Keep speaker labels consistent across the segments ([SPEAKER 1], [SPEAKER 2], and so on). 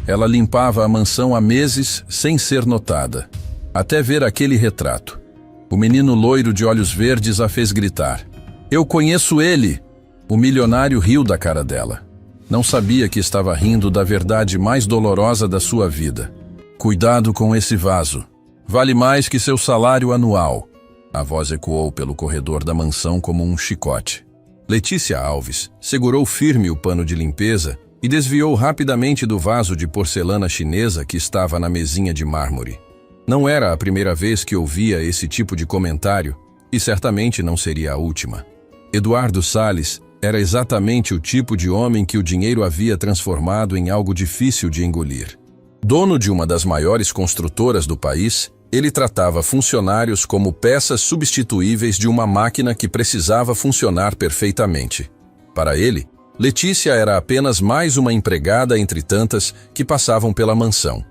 [SPEAKER 1] Ela limpava a mansão há meses sem ser notada, até ver aquele retrato. O menino loiro de olhos verdes a fez gritar. Eu conheço ele! O milionário riu da cara dela. Não sabia que estava rindo da verdade mais dolorosa da sua vida. Cuidado com esse vaso. Vale mais que seu salário anual. A voz ecoou pelo corredor da mansão como um chicote. Letícia Alves segurou firme o pano de limpeza e desviou rapidamente do vaso de porcelana chinesa que estava na mesinha de mármore. Não era a primeira vez que ouvia esse tipo de comentário, e certamente não seria a última. Eduardo Salles era exatamente o tipo de homem que o dinheiro havia transformado em algo difícil de engolir. Dono de uma das maiores construtoras do país, ele tratava funcionários como peças substituíveis de uma máquina que precisava funcionar perfeitamente. Para ele, Letícia era apenas mais uma empregada entre tantas que passavam pela mansão.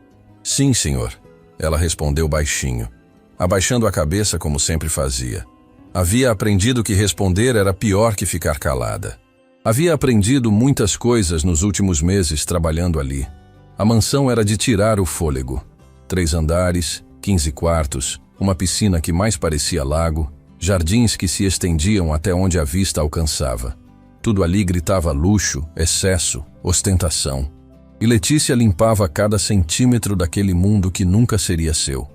[SPEAKER 1] Sim, senhor, ela respondeu baixinho, abaixando a cabeça como sempre fazia. Havia aprendido que responder era pior que ficar calada. Havia aprendido muitas coisas nos últimos meses trabalhando ali. A mansão era de tirar o fôlego. 3 andares, 15 quartos, uma piscina que mais parecia lago, jardins que se estendiam até onde a vista alcançava. Tudo ali gritava luxo, excesso, ostentação. E Letícia limpava cada centímetro daquele mundo que nunca seria seu.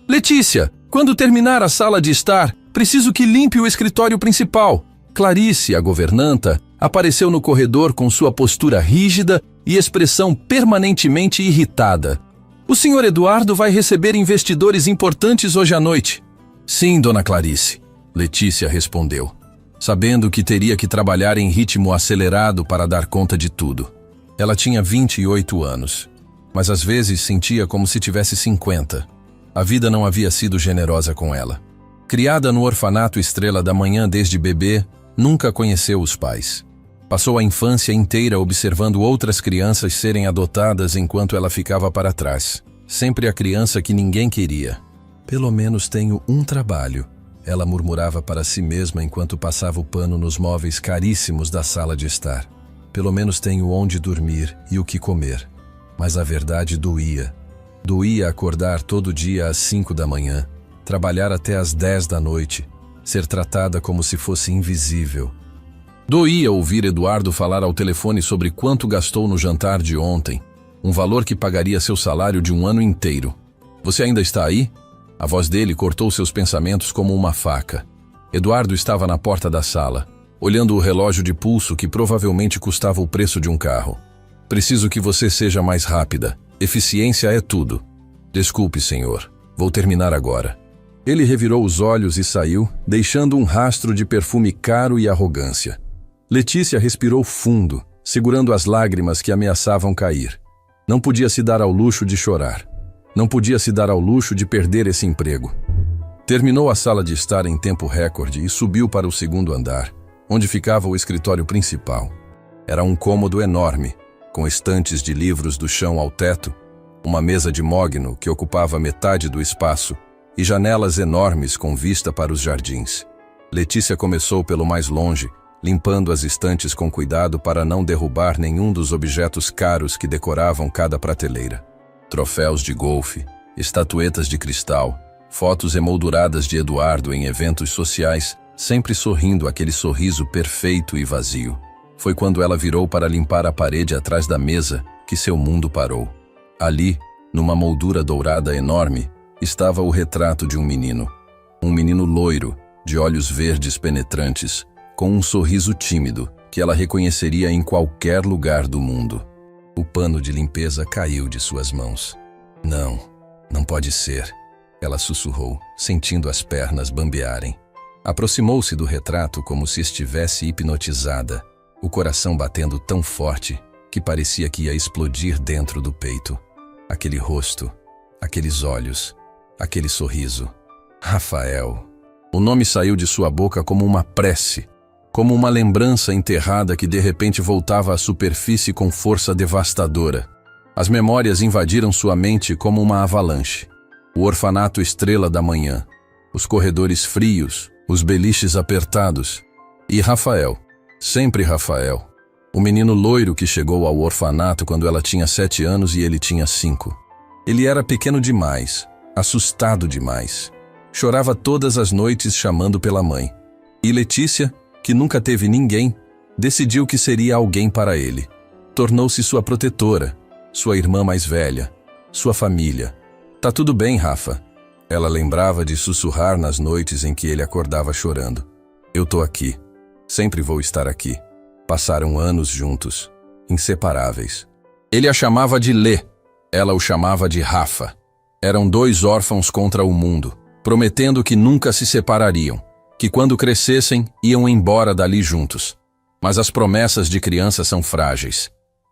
[SPEAKER 1] Letícia, quando terminar a sala de estar, preciso que limpe o escritório principal. Clarice, a governanta, apareceu no corredor com sua postura rígida e expressão permanentemente irritada. O senhor Eduardo vai receber investidores importantes hoje à noite. Sim, dona Clarice, Letícia respondeu, sabendo que teria que trabalhar em ritmo acelerado para dar conta de tudo. Ela tinha 28 anos, mas às vezes sentia como se tivesse 50. A vida não havia sido generosa com ela. Criada no orfanato Estrela da Manhã desde bebê, nunca conheceu os pais. Passou a infância inteira observando outras crianças serem adotadas enquanto ela ficava para trás. Sempre a criança que ninguém queria. Pelo menos tenho um trabalho, ela murmurava para si mesma enquanto passava o pano nos móveis caríssimos da sala de estar. Pelo menos tenho onde dormir e o que comer. Mas a verdade doía. Doía acordar todo dia às 5 da manhã, trabalhar até às 10 da noite, ser tratada como se fosse invisível. Doía ouvir Eduardo falar ao telefone sobre quanto gastou no jantar de ontem, um valor que pagaria seu salário de um ano inteiro. Você ainda está aí? A voz dele cortou seus pensamentos como uma faca. Eduardo estava na porta da sala, olhando o relógio de pulso que provavelmente custava o preço de um carro. Preciso que você seja mais rápida. Eficiência é tudo. Desculpe, senhor. Vou terminar agora. Ele revirou os olhos e saiu, deixando um rastro de perfume caro e arrogância. Letícia respirou fundo, segurando as lágrimas que ameaçavam cair. Não podia se dar ao luxo de chorar. Não podia se dar ao luxo de perder esse emprego. Terminou a sala de estar em tempo recorde e subiu para o 2º andar, onde ficava o escritório principal. Era um cômodo enorme, com estantes de livros do chão ao teto, uma mesa de mogno que ocupava metade do espaço e janelas enormes com vista para os jardins. Letícia começou pelo mais longe, limpando as estantes com cuidado para não derrubar nenhum dos objetos caros que decoravam cada prateleira. Troféus de golfe, estatuetas de cristal, fotos emolduradas de Eduardo em eventos sociais, sempre sorrindo aquele sorriso perfeito e vazio. Foi quando ela virou para limpar a parede atrás da mesa que seu mundo parou. Ali, numa moldura dourada enorme, estava o retrato de um menino. Um menino loiro, de olhos verdes penetrantes, com um sorriso tímido que ela reconheceria em qualquer lugar do mundo. O pano de limpeza caiu de suas mãos. Não, não pode ser, ela sussurrou, sentindo as pernas bambearem. Aproximou-se do retrato como se estivesse hipnotizada, o coração batendo tão forte que parecia que ia explodir dentro do peito. Aquele rosto, aqueles olhos, aquele sorriso. Rafael. O nome saiu de sua boca como uma prece, como uma lembrança enterrada que de repente voltava à superfície com força devastadora. As memórias invadiram sua mente como uma avalanche. O orfanato Estrela da Manhã, os corredores frios, os beliches apertados. E Rafael, sempre Rafael. O menino loiro que chegou ao orfanato quando ela tinha 7 anos e ele tinha 5. Ele era pequeno demais, assustado demais. Chorava todas as noites chamando pela mãe. E Letícia, que nunca teve ninguém, decidiu que seria alguém para ele. Tornou-se sua protetora, sua irmã mais velha, sua família. Tá tudo bem, Rafa. Ela lembrava de sussurrar nas noites em que ele acordava chorando. Eu tô aqui. Sempre vou estar aqui. Passaram anos juntos, inseparáveis. Ele a chamava de Lê, ela o chamava de Rafa. Eram 2 órfãos contra o mundo, prometendo que nunca se separariam, que quando crescessem iam embora dali juntos. Mas as promessas de criança são frágeis.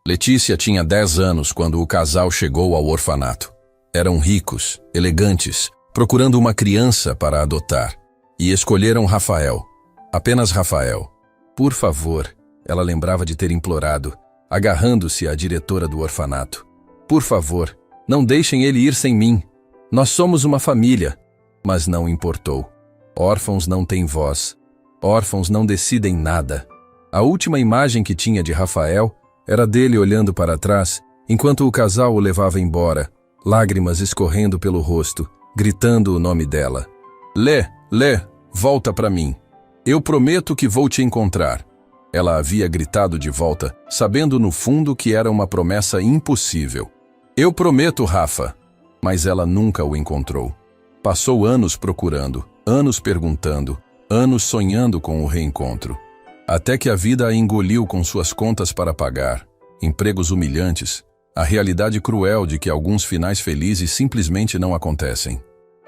[SPEAKER 1] Letícia tinha 10 anos quando o casal chegou ao orfanato. Eram ricos, elegantes, procurando uma criança para adotar. E escolheram Rafael. Apenas Rafael. Por favor, ela lembrava de ter implorado, agarrando-se à diretora do orfanato. Por favor, não deixem ele ir sem mim. Nós somos uma família. Mas não importou. Órfãos não têm voz. Órfãos não decidem nada. A última imagem que tinha de Rafael era dele olhando para trás, enquanto o casal o levava embora, lágrimas escorrendo pelo rosto, gritando o nome dela. Lê, volta para mim. Eu prometo que vou te encontrar. Ela havia gritado de volta, sabendo no fundo que era uma promessa impossível. Eu prometo, Rafa. Mas ela nunca o encontrou. Passou anos procurando, anos perguntando, anos sonhando com o reencontro. Até que a vida a engoliu com suas contas para pagar, empregos humilhantes, a realidade cruel de que alguns finais felizes simplesmente não acontecem.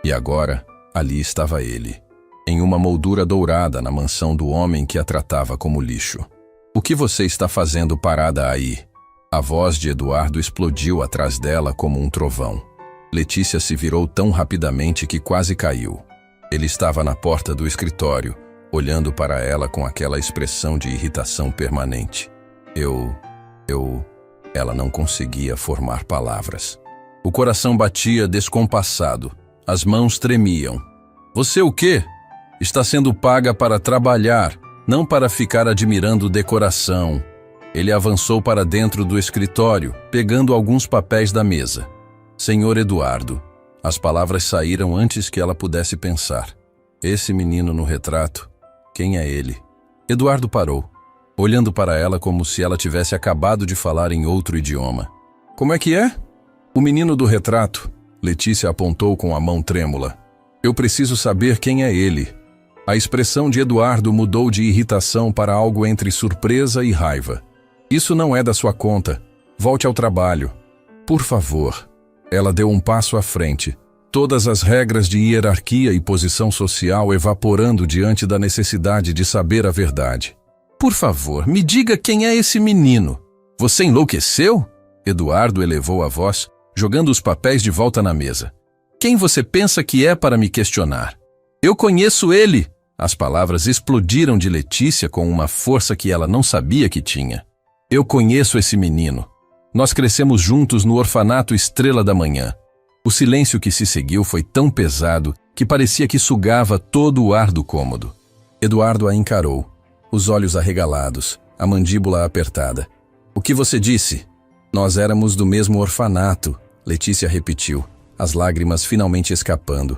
[SPEAKER 1] E agora, ali estava ele, em uma moldura dourada na mansão do homem que a tratava como lixo. O que você está fazendo parada aí? A voz de Eduardo explodiu atrás dela como um trovão. Letícia se virou tão rapidamente que quase caiu. Ele estava na porta do escritório, olhando para ela com aquela expressão de irritação permanente. Ela não conseguia formar palavras. O coração batia descompassado, as mãos tremiam. Você o quê? Está sendo paga para trabalhar, não para ficar admirando decoração. Ele avançou para dentro do escritório, pegando alguns papéis da mesa. Senhor Eduardo. As palavras saíram antes que ela pudesse pensar. Esse menino no retrato, quem é ele? Eduardo parou, olhando para ela como se ela tivesse acabado de falar em outro idioma. Como é que é? O menino do retrato. Letícia apontou com a mão trêmula. Eu preciso saber quem é ele. A expressão de Eduardo mudou de irritação para algo entre surpresa e raiva. Isso não é da sua conta. Volte ao trabalho. Por favor. Ela deu um passo à frente. Todas as regras de hierarquia e posição social evaporando diante da necessidade de saber a verdade. Por favor, me diga quem é esse menino. Você enlouqueceu? Eduardo elevou a voz, jogando os papéis de volta na mesa. Quem você pensa que é para me questionar? Eu conheço ele! As palavras explodiram de Letícia com uma força que ela não sabia que tinha. Eu conheço esse menino. Nós crescemos juntos no orfanato Estrela da Manhã. O silêncio que se seguiu foi tão pesado que parecia que sugava todo o ar do cômodo. Eduardo a encarou, os olhos arregalados, a mandíbula apertada. O que você disse? Nós éramos do mesmo orfanato, Letícia repetiu, as lágrimas finalmente escapando.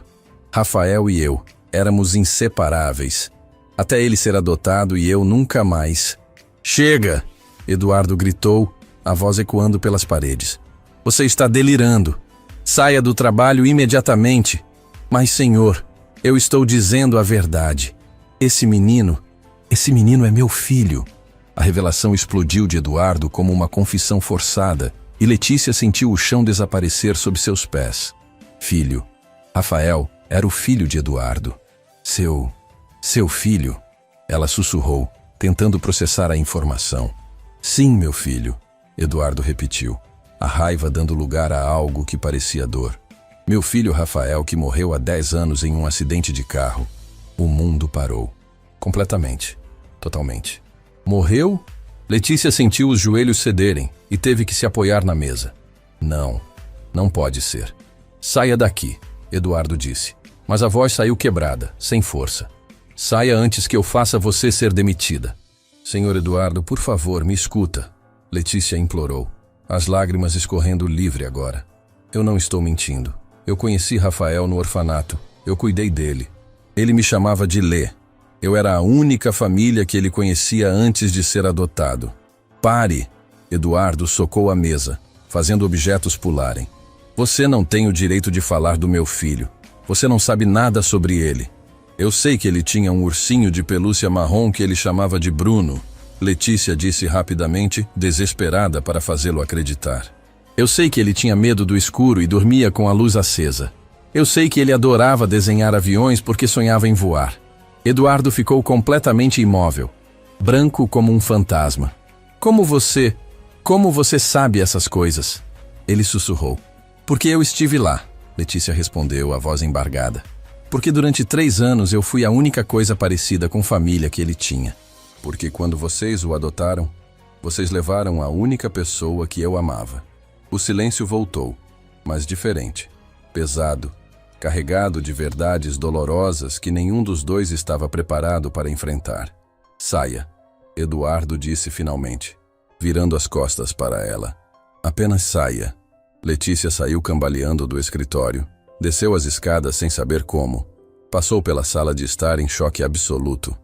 [SPEAKER 1] Rafael e eu éramos inseparáveis. Até ele ser adotado e eu nunca mais. Chega! Eduardo gritou, a voz ecoando pelas paredes. Você está delirando. Saia do trabalho imediatamente. Mas, senhor, eu estou dizendo a verdade. Esse menino é meu filho. A revelação explodiu de Eduardo como uma confissão forçada e Letícia sentiu o chão desaparecer sob seus pés. Filho. Rafael era o filho de Eduardo. Seu filho? Ela sussurrou, tentando processar a informação. Sim, meu filho, Eduardo repetiu, a raiva dando lugar a algo que parecia dor. Meu filho Rafael, que morreu há 10 anos em um acidente de carro. O mundo parou. Completamente. Totalmente. Morreu? Letícia sentiu os joelhos cederem e teve que se apoiar na mesa. Não pode ser. Saia daqui, Eduardo disse. Mas a voz saiu quebrada, sem força. Saia antes que eu faça você ser demitida. Senhor Eduardo, por favor, me escuta. Letícia implorou, as lágrimas escorrendo livre agora. Eu não estou mentindo. Eu conheci Rafael no orfanato. Eu cuidei dele. Ele me chamava de Lê. Eu era a única família que ele conhecia antes de ser adotado. Pare! Eduardo socou a mesa, fazendo objetos pularem. Você não tem o direito de falar do meu filho. Você não sabe nada sobre ele. Eu sei que ele tinha um ursinho de pelúcia marrom que ele chamava de Bruno. Letícia disse rapidamente, desesperada para fazê-lo acreditar. Eu sei que ele tinha medo do escuro e dormia com a luz acesa. Eu sei que ele adorava desenhar aviões porque sonhava em voar. Eduardo ficou completamente imóvel, branco como um fantasma. Como você sabe essas coisas? Ele sussurrou. Porque eu estive lá, Letícia respondeu, a voz embargada. Porque durante 3 anos eu fui a única coisa parecida com família que ele tinha. Porque quando vocês o adotaram, vocês levaram a única pessoa que eu amava. O silêncio voltou, mas diferente, pesado, carregado de verdades dolorosas que nenhum dos dois estava preparado para enfrentar. Saia, Eduardo disse finalmente, virando as costas para ela. Apenas saia. Letícia saiu cambaleando do escritório, desceu as escadas sem saber como, passou pela sala de estar em choque absoluto.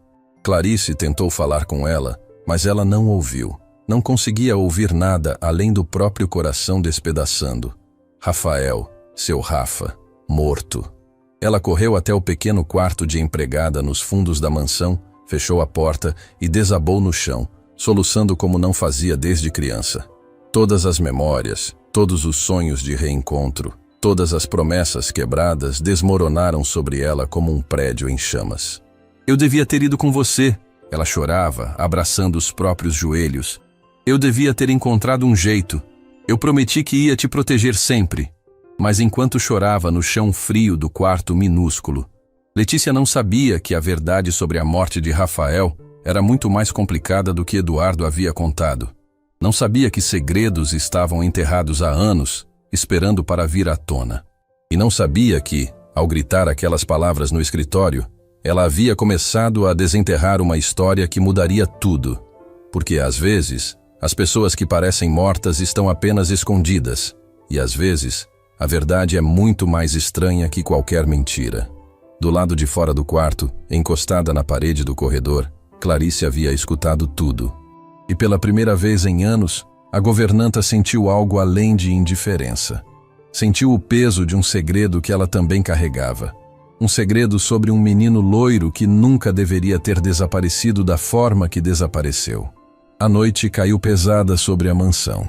[SPEAKER 1] Clarice tentou falar com ela, mas ela não ouviu. Não conseguia ouvir nada além do próprio coração despedaçando. Rafael, seu Rafa, morto. Ela correu até o pequeno quarto de empregada nos fundos da mansão, fechou a porta e desabou no chão, soluçando como não fazia desde criança. Todas as memórias, todos os sonhos de reencontro, todas as promessas quebradas desmoronaram sobre ela como um prédio em chamas. Eu devia ter ido com você, ela chorava, abraçando os próprios joelhos. Eu devia ter encontrado um jeito. Eu prometi que ia te proteger sempre. Mas enquanto chorava no chão frio do quarto minúsculo, Letícia não sabia que a verdade sobre a morte de Rafael era muito mais complicada do que Eduardo havia contado. Não sabia que segredos estavam enterrados há anos, esperando para vir à tona. E não sabia que, ao gritar aquelas palavras no escritório, ela havia começado a desenterrar uma história que mudaria tudo. Porque, às vezes, as pessoas que parecem mortas estão apenas escondidas, e às vezes, a verdade é muito mais estranha que qualquer mentira. Do lado de fora do quarto, encostada na parede do corredor, Clarice havia escutado tudo. E pela primeira vez em anos, a governanta sentiu algo além de indiferença. Sentiu o peso de um segredo que ela também carregava. Um segredo sobre um menino loiro que nunca deveria ter desaparecido da forma que desapareceu. A noite caiu pesada sobre a mansão.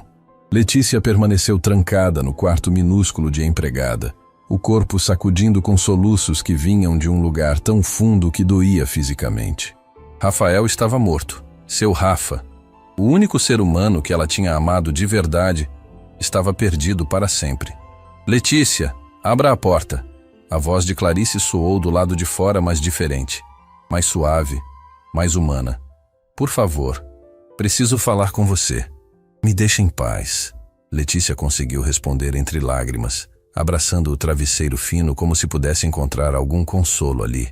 [SPEAKER 1] Letícia permaneceu trancada no quarto minúsculo de empregada, o corpo sacudindo com soluços que vinham de um lugar tão fundo que doía fisicamente. Rafael estava morto. Seu Rafa, o único ser humano que ela tinha amado de verdade, estava perdido para sempre. Letícia, abra a porta. A voz de Clarice soou do lado de fora, mas diferente, mais suave, mais humana. Por favor, preciso falar com você. Me deixe em paz. Letícia conseguiu responder entre lágrimas, abraçando o travesseiro fino como se pudesse encontrar algum consolo ali.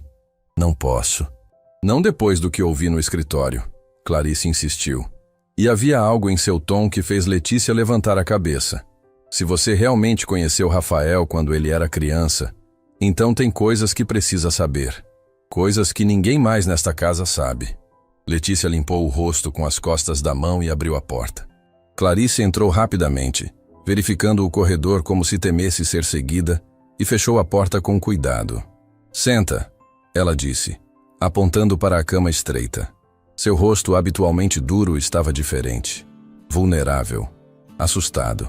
[SPEAKER 1] Não posso. Não depois do que ouvi no escritório, Clarice insistiu. E havia algo em seu tom que fez Letícia levantar a cabeça. Se você realmente conheceu Rafael quando ele era criança, então tem coisas que precisa saber. Coisas que ninguém mais nesta casa sabe. Letícia limpou o rosto com as costas da mão e abriu a porta. Clarice entrou rapidamente, verificando o corredor como se temesse ser seguida, e fechou a porta com cuidado. Senta, ela disse, apontando para a cama estreita. Seu rosto habitualmente duro estava diferente. Vulnerável. Assustado.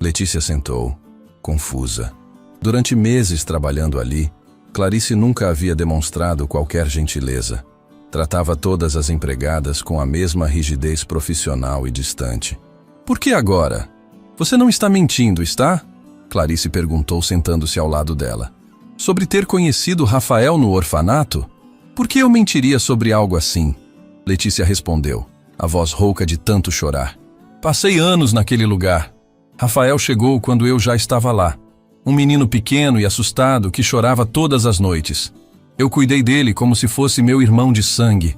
[SPEAKER 1] Letícia sentou, confusa. Durante meses trabalhando ali, Clarice nunca havia demonstrado qualquer gentileza. Tratava todas as empregadas com a mesma rigidez profissional e distante. Por que agora? Você não está mentindo, está? Clarice perguntou sentando-se ao lado dela. Sobre ter conhecido Rafael no orfanato? Por que eu mentiria sobre algo assim? Letícia respondeu, a voz rouca de tanto chorar. Passei anos naquele lugar. Rafael chegou quando eu já estava lá. Um menino pequeno e assustado que chorava todas as noites. Eu cuidei dele como se fosse meu irmão de sangue.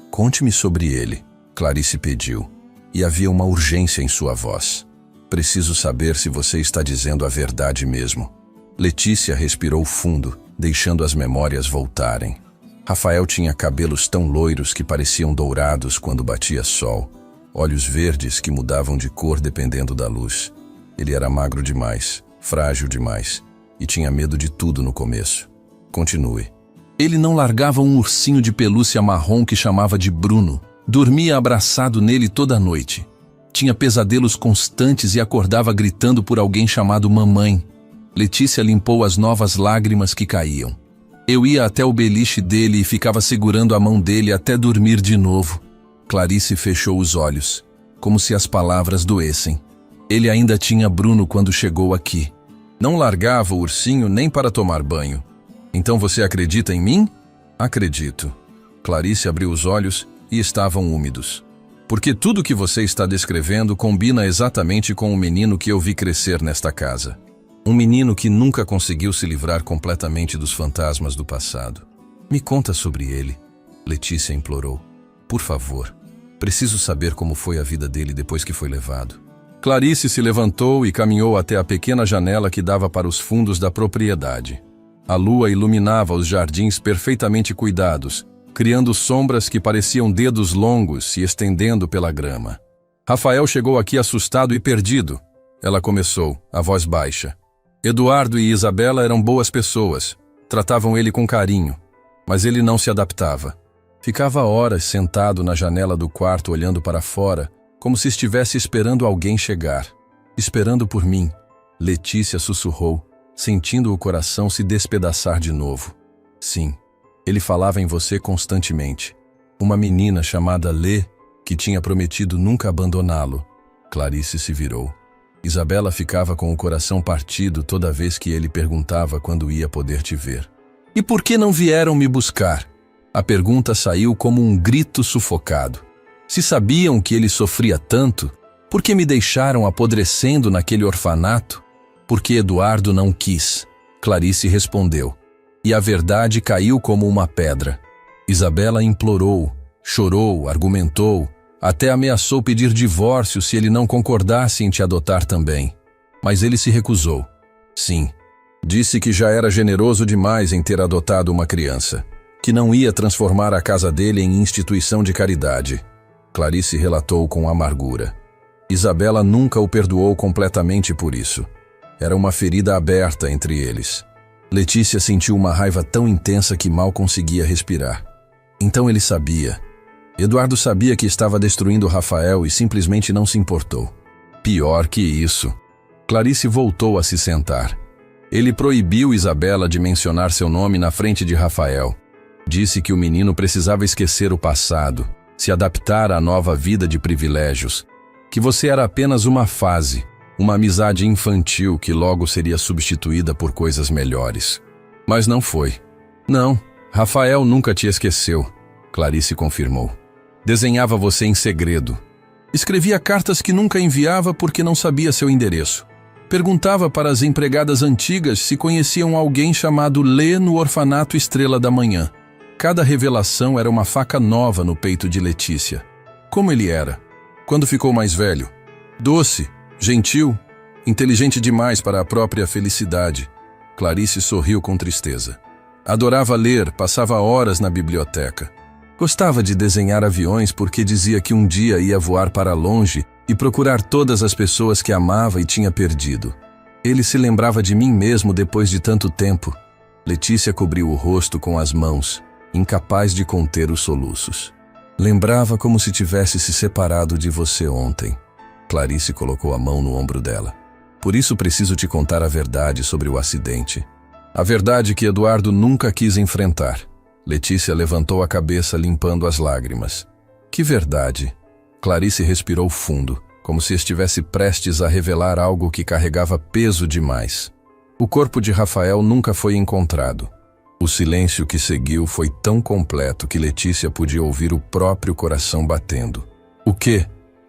[SPEAKER 1] Conte-me sobre ele. Clarice pediu, e havia uma urgência em sua voz. Preciso saber se você está dizendo a verdade mesmo. Letícia respirou fundo, deixando as memórias voltarem. Rafael tinha cabelos tão loiros que pareciam dourados quando batia sol, olhos verdes que mudavam de cor dependendo da luz. Ele era magro demais, frágil demais, e tinha medo de tudo no começo. Continue. Ele não largava um ursinho de pelúcia marrom que chamava de Bruno. Dormia abraçado nele toda a noite. Tinha pesadelos constantes e acordava gritando por alguém chamado mamãe. Letícia limpou as novas lágrimas que caíam. Eu ia até o beliche dele e ficava segurando a mão dele até dormir de novo. Clarice fechou os olhos, como se as palavras doessem. Ele ainda tinha Bruno quando chegou aqui. Não largava o ursinho nem para tomar banho. Então você acredita em mim? Acredito. Clarice abriu os olhos e estavam úmidos. Porque tudo que você está descrevendo combina exatamente com o menino que eu vi crescer nesta casa. Um menino que nunca conseguiu se livrar completamente dos fantasmas do passado. Me conta sobre ele, Letícia implorou. Por favor, preciso saber como foi a vida dele depois que foi levado. Clarice se levantou e caminhou até a pequena janela que dava para os fundos da propriedade. A lua iluminava os jardins perfeitamente cuidados, criando sombras que pareciam dedos longos se estendendo pela grama. Rafael chegou aqui assustado e perdido. Ela começou, a voz baixa. Eduardo e Isabela eram boas pessoas, tratavam ele com carinho, mas ele não se adaptava. Ficava horas sentado na janela do quarto olhando para fora, como se estivesse esperando alguém chegar. Esperando por mim, Letícia sussurrou, sentindo o coração se despedaçar de novo. Sim, ele falava em você constantemente. Uma menina chamada Lê, que tinha prometido nunca abandoná-lo. Clarice se virou. Isabela ficava com o coração partido toda vez que ele perguntava quando ia poder te ver. E por que não vieram me buscar? A pergunta saiu como um grito sufocado. Se sabiam que ele sofria tanto, por que me deixaram apodrecendo naquele orfanato? Porque Eduardo não quis. Clarice respondeu. E a verdade caiu como uma pedra. Isabela implorou, chorou, argumentou, até ameaçou pedir divórcio se ele não concordasse em te adotar também. Mas ele se recusou. Sim, disse que já era generoso demais em ter adotado uma criança, que não ia transformar a casa dele em instituição de caridade. Clarice relatou com amargura. Isabela nunca o perdoou completamente por isso. Era uma ferida aberta entre eles. Letícia sentiu uma raiva tão intensa que mal conseguia respirar. Então ele sabia. Eduardo sabia que estava destruindo Rafael e simplesmente não se importou. Pior que isso. Clarice voltou a se sentar. Ele proibiu Isabela de mencionar seu nome na frente de Rafael. Disse que o menino precisava esquecer o passado, se adaptar à nova vida de privilégios, que você era apenas uma fase, uma amizade infantil que logo seria substituída por coisas melhores. Mas não foi. Não, Rafael nunca te esqueceu, Clarice confirmou. Desenhava você em segredo. Escrevia cartas que nunca enviava porque não sabia seu endereço. Perguntava para as empregadas antigas se conheciam alguém chamado Lê no orfanato Estrela da Manhã. Cada revelação era uma faca nova no peito de Letícia. Como ele era? Quando ficou mais velho? Doce, gentil, inteligente demais para a própria felicidade. Clarice sorriu com tristeza. Adorava ler, passava horas na biblioteca. Gostava de desenhar aviões porque dizia que um dia ia voar para longe e procurar todas as pessoas que amava e tinha perdido. Ele se lembrava de mim mesmo depois de tanto tempo. Letícia cobriu o rosto com as mãos, incapaz de conter os soluços. Lembrava como se tivesse se separado de você ontem. Clarice colocou a mão no ombro dela. Por isso preciso te contar a verdade sobre o acidente. A verdade que Eduardo nunca quis enfrentar. Letícia levantou a cabeça limpando as lágrimas. Que verdade? Clarice respirou fundo, como se estivesse prestes a revelar algo que carregava peso demais. O corpo de Rafael nunca foi encontrado. O silêncio que seguiu foi tão completo que Letícia podia ouvir o próprio coração batendo. O quê?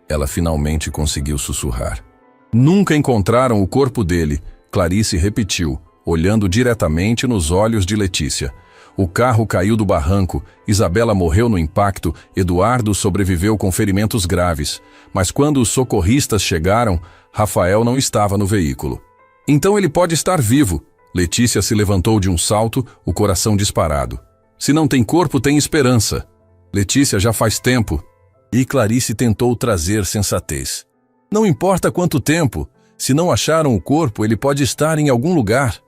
[SPEAKER 1] Ela finalmente conseguiu sussurrar. Nunca encontraram o corpo dele, Clarice repetiu, olhando diretamente nos olhos de Letícia. O carro caiu do barranco, Isabela morreu no impacto, Eduardo sobreviveu com ferimentos graves. Mas quando os socorristas chegaram, Rafael não estava no veículo. Então ele pode estar vivo. Letícia se levantou de um salto, o coração disparado. Se não tem corpo, tem esperança. Letícia, já faz tempo. E Clarice tentou trazer sensatez. Não importa quanto tempo. Se não acharam o corpo, ele pode estar em algum lugar.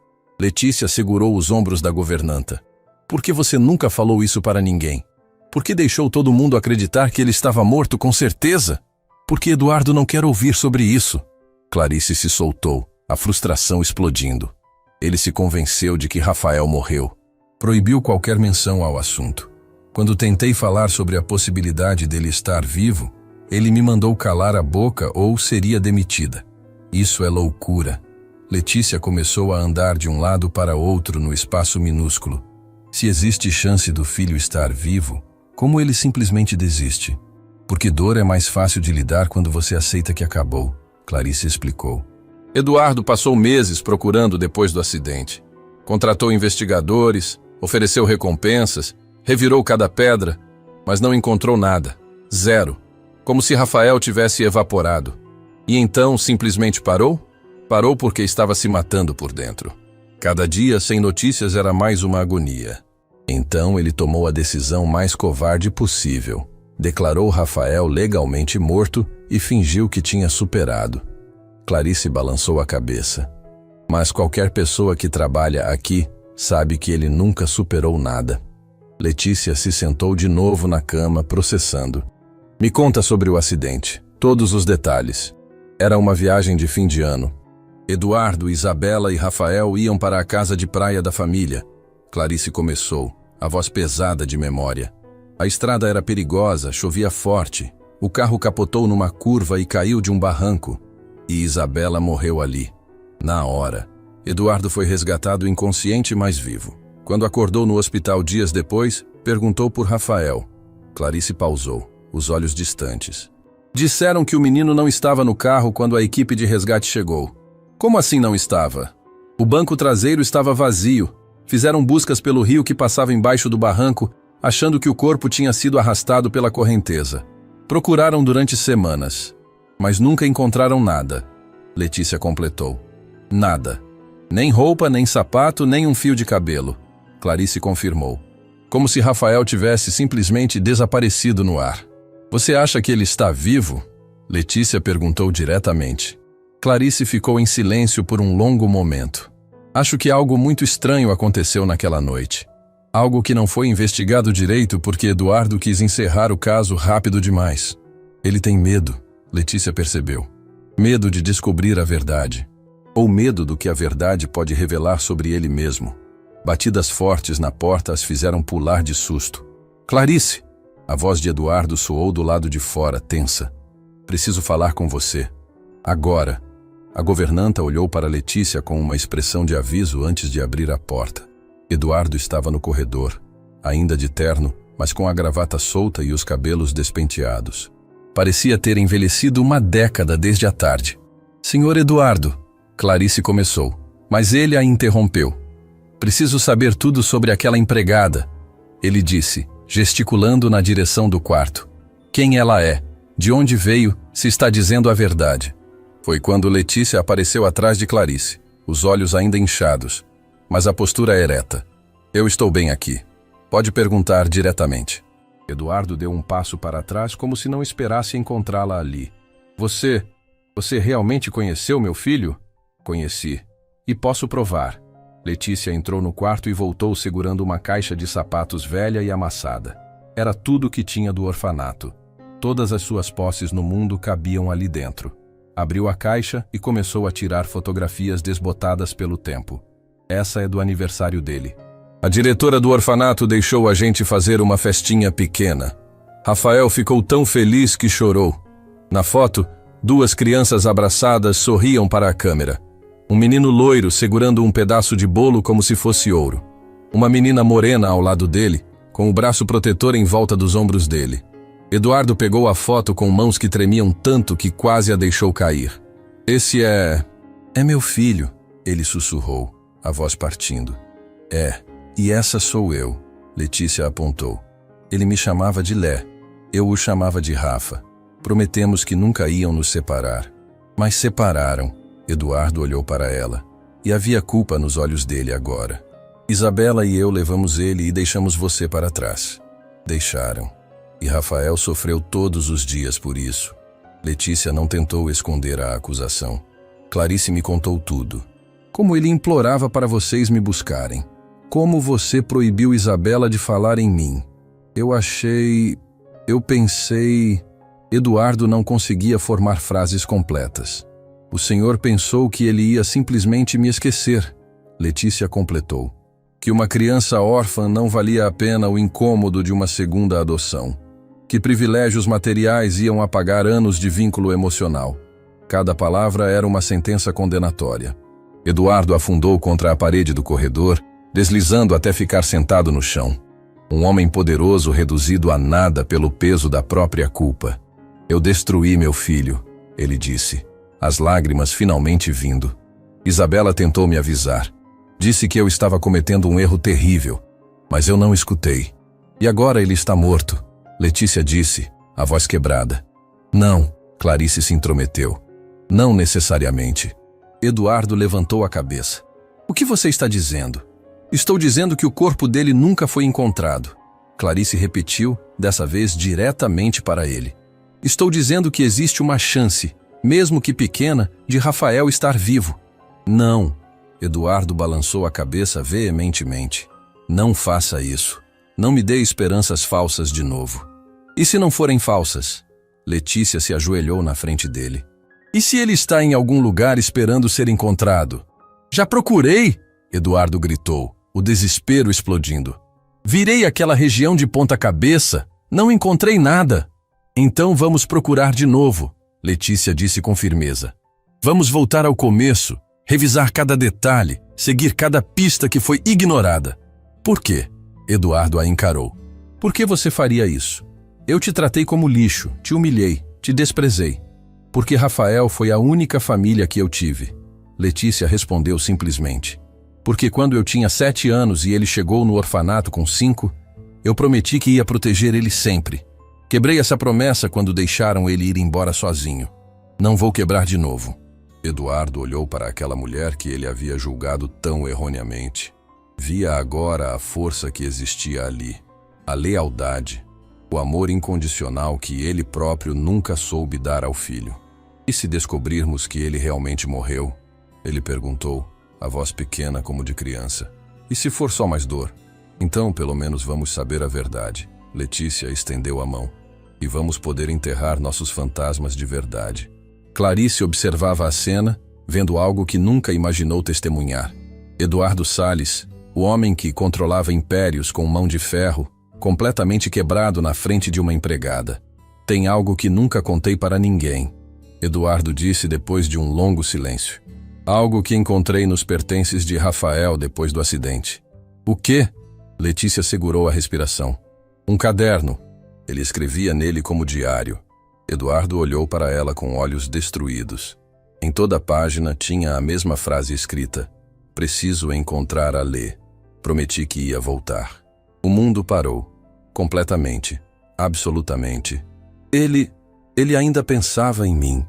[SPEAKER 1] Letícia segurou os ombros da governanta. Por que você nunca falou isso para ninguém? Por que deixou todo mundo acreditar que ele estava morto com certeza? Porque Eduardo não quer ouvir sobre isso. Clarice se soltou, a frustração explodindo. Ele se convenceu de que Rafael morreu. Proibiu qualquer menção ao assunto. Quando tentei falar sobre a possibilidade dele estar vivo, ele me mandou calar a boca ou seria demitida. Isso é loucura. Letícia começou a andar de um lado para outro no espaço minúsculo. Se existe chance do filho estar vivo, como ele simplesmente desiste? Porque dor é mais fácil de lidar quando você aceita que acabou, Clarice explicou. Eduardo passou meses procurando depois do acidente. Contratou investigadores, ofereceu recompensas, revirou cada pedra, mas não encontrou nada. Zero. Como se Rafael tivesse evaporado. E então simplesmente parou? Parou porque estava se matando por dentro. Cada dia sem notícias era mais uma agonia. Então ele tomou a decisão mais covarde possível. Declarou Rafael legalmente morto e fingiu que tinha superado. Clarice balançou a cabeça. Mas qualquer pessoa que trabalha aqui sabe que ele nunca superou nada. Letícia se sentou de novo na cama, processando. Me conta sobre o acidente, todos os detalhes. Era uma viagem de fim de ano. Eduardo, Isabela e Rafael iam para a casa de praia da família. Clarice começou, a voz pesada de memória. A estrada era perigosa, chovia forte. O carro capotou numa curva e caiu de um barranco. E Isabela morreu ali, na hora. Eduardo foi resgatado inconsciente, mas vivo. Quando acordou no hospital dias depois, perguntou por Rafael. Clarice pausou, os olhos distantes. Disseram que o menino não estava no carro quando a equipe de resgate chegou. Como assim não estava? O banco traseiro estava vazio. Fizeram buscas pelo rio que passava embaixo do barranco, achando que o corpo tinha sido arrastado pela correnteza. Procuraram durante semanas, mas nunca encontraram nada. Letícia completou. Nada. Nem roupa, nem sapato, nem um fio de cabelo. Clarice confirmou. Como se Rafael tivesse simplesmente desaparecido no ar. Você acha que ele está vivo? Letícia perguntou diretamente. Clarice ficou em silêncio por um longo momento. Acho que algo muito estranho aconteceu naquela noite. Algo que não foi investigado direito porque Eduardo quis encerrar o caso rápido demais. Ele tem medo, Letícia percebeu. Medo de descobrir a verdade. Ou medo do que a verdade pode revelar sobre ele mesmo. Batidas fortes na porta as fizeram pular de susto. Clarice! A voz de Eduardo soou do lado de fora, tensa. Preciso falar com você. Agora. A governanta olhou para Letícia com uma expressão de aviso antes de abrir a porta. Eduardo estava no corredor, ainda de terno, mas com a gravata solta e os cabelos despenteados. Parecia ter envelhecido uma década desde a tarde. Senhor Eduardo, Clarice começou, mas ele a interrompeu. Preciso saber tudo sobre aquela empregada, ele disse, gesticulando na direção do quarto. Quem ela é? De onde veio? Se está dizendo a verdade. Foi quando Letícia apareceu atrás de Clarice, os olhos ainda inchados, mas a postura ereta. Eu estou bem aqui. Pode perguntar diretamente. Eduardo deu um passo para trás como se não esperasse encontrá-la ali. Você realmente conheceu meu filho? Conheci. E posso provar. Letícia entrou no quarto e voltou segurando uma caixa de sapatos velha e amassada. Era tudo o que tinha do orfanato. Todas as suas posses no mundo cabiam ali dentro. Abriu a caixa e começou a tirar fotografias desbotadas pelo tempo. Essa é do aniversário dele. A diretora do orfanato deixou a gente fazer uma festinha pequena. Rafael ficou tão feliz que chorou. Na foto, 2 crianças abraçadas sorriam para a câmera. Um menino loiro segurando um pedaço de bolo como se fosse ouro. Uma menina morena ao lado dele, com o braço protetor em volta dos ombros dele. Eduardo pegou a foto com mãos que tremiam tanto que quase a deixou cair. Esse é meu filho, ele sussurrou, a voz partindo. E essa sou eu, Letícia apontou. Ele me chamava de Lé, eu o chamava de Rafa. Prometemos que nunca iam nos separar. Mas separaram. Eduardo olhou para ela. E havia culpa nos olhos dele agora. Isabela e eu levamos ele e deixamos você para trás. Deixaram. E Rafael sofreu todos os dias por isso. Letícia não tentou esconder a acusação. Clarice me contou tudo. Como ele implorava para vocês me buscarem. Como você proibiu Isabela de falar em mim. Eu pensei... Eduardo não conseguia formar frases completas. O senhor pensou que ele ia simplesmente me esquecer. Letícia completou. Que uma criança órfã não valia a pena o incômodo de uma segunda adoção. Que privilégios materiais iam apagar anos de vínculo emocional. Cada palavra era uma sentença condenatória. Eduardo afundou contra a parede do corredor, deslizando até ficar sentado no chão. Um homem poderoso reduzido a nada pelo peso da própria culpa. Eu destruí meu filho, ele disse, as lágrimas finalmente vindo. Isabela tentou me avisar. Disse que eu estava cometendo um erro terrível, mas eu não escutei. E agora ele está morto, Letícia disse, a voz quebrada. Não, Clarice se intrometeu. Não necessariamente. Eduardo levantou a cabeça. O que você está dizendo? Estou dizendo que o corpo dele nunca foi encontrado. Clarice repetiu, dessa vez diretamente para ele. Estou dizendo que existe uma chance, mesmo que pequena, de Rafael estar vivo. Não. Eduardo balançou a cabeça veementemente. Não faça isso. Não me dê esperanças falsas de novo. E se não forem falsas? Letícia se ajoelhou na frente dele. E se ele está em algum lugar esperando ser encontrado? Já procurei! Eduardo gritou, o desespero explodindo. Virei aquela região de ponta cabeça, não encontrei nada. Então vamos procurar de novo, Letícia disse com firmeza. Vamos voltar ao começo, revisar cada detalhe, seguir cada pista que foi ignorada. Por quê? Eduardo a encarou. Por que você faria isso? Eu te tratei como lixo, te humilhei, te desprezei. Porque Rafael foi a única família que eu tive. Letícia respondeu simplesmente. Porque quando eu tinha 7 anos e ele chegou no orfanato com 5, eu prometi que ia proteger ele sempre. Quebrei essa promessa quando deixaram ele ir embora sozinho. Não vou quebrar de novo. Eduardo olhou para aquela mulher que ele havia julgado tão erroneamente. Via agora a força que existia ali, a lealdade, o amor incondicional que ele próprio nunca soube dar ao filho. E se descobrirmos que ele realmente morreu? Ele perguntou, a voz pequena como de criança. E se for só mais dor? Então, pelo menos vamos saber a verdade. Letícia estendeu a mão. E vamos poder enterrar nossos fantasmas de verdade. Clarice observava a cena, vendo algo que nunca imaginou testemunhar. Eduardo Salles, o homem que controlava impérios com mão de ferro, completamente quebrado na frente de uma empregada. Tem algo que nunca contei para ninguém, Eduardo disse depois de um longo silêncio. Algo que encontrei nos pertences de Rafael depois do acidente. O quê? Letícia segurou a respiração. Um caderno. Ele escrevia nele como diário. Eduardo olhou para ela com olhos destruídos. Em toda a página tinha a mesma frase escrita. Preciso encontrar a Lê. Prometi que ia voltar. O mundo parou. Completamente. Absolutamente. Ele ainda pensava em mim.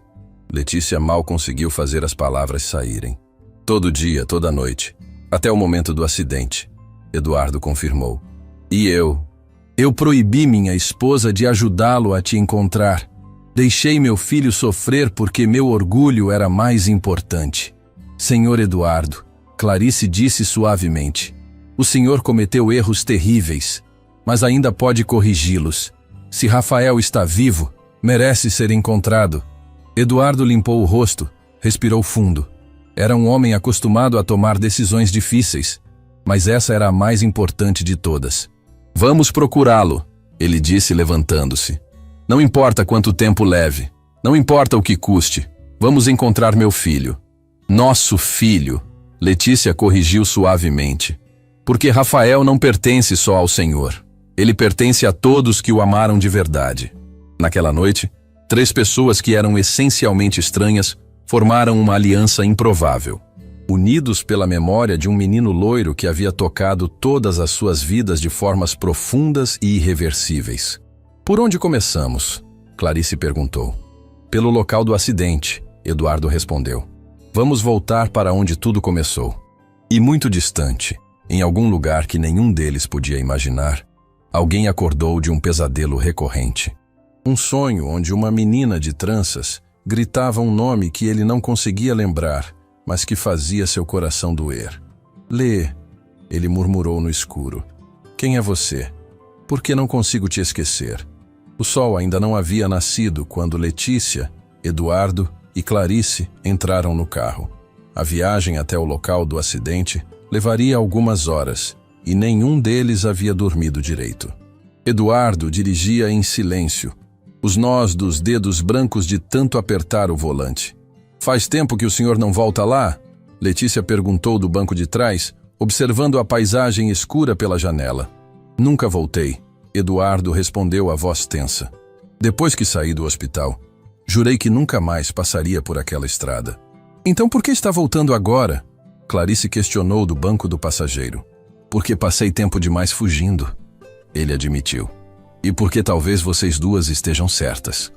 [SPEAKER 1] Letícia mal conseguiu fazer as palavras saírem. Todo dia, toda noite. Até o momento do acidente. Eduardo confirmou. E eu proibi minha esposa de ajudá-lo a te encontrar. Deixei meu filho sofrer porque meu orgulho era mais importante. Senhor Eduardo, Clarice disse suavemente. O senhor cometeu erros terríveis, mas ainda pode corrigi-los. Se Rafael está vivo, merece ser encontrado. Eduardo limpou o rosto, respirou fundo. Era um homem acostumado a tomar decisões difíceis, mas essa era a mais importante de todas. Vamos procurá-lo, ele disse levantando-se. Não importa quanto tempo leve, não importa o que custe, vamos encontrar meu filho. Nosso filho, Letícia corrigiu suavemente. Porque Rafael não pertence só ao Senhor. Ele pertence a todos que o amaram de verdade. Naquela noite, 3 pessoas que eram essencialmente estranhas formaram uma aliança improvável. unidos pela memória de um menino loiro que havia tocado todas as suas vidas de formas profundas e irreversíveis. Por onde começamos? Clarice perguntou. Pelo local do acidente, Eduardo respondeu. Vamos voltar para onde tudo começou. E muito distante, em algum lugar que nenhum deles podia imaginar, alguém acordou de um pesadelo recorrente. Um sonho onde uma menina de tranças gritava um nome que ele não conseguia lembrar, mas que fazia seu coração doer. Lê, ele murmurou no escuro. Quem é você? Por que não consigo te esquecer? O sol ainda não havia nascido quando Letícia, Eduardo e Clarice entraram no carro. A viagem até o local do acidente levaria algumas horas e nenhum deles havia dormido direito. Eduardo dirigia em silêncio, os nós dos dedos brancos de tanto apertar o volante. Faz tempo que o senhor não volta lá? Letícia perguntou do banco de trás, observando a paisagem escura pela janela. Nunca voltei, Eduardo respondeu a voz tensa. Depois que saí do hospital, jurei que nunca mais passaria por aquela estrada. Então por que está voltando agora? Clarice questionou do banco do passageiro. Porque passei tempo demais fugindo, ele admitiu. E porque talvez vocês duas estejam certas.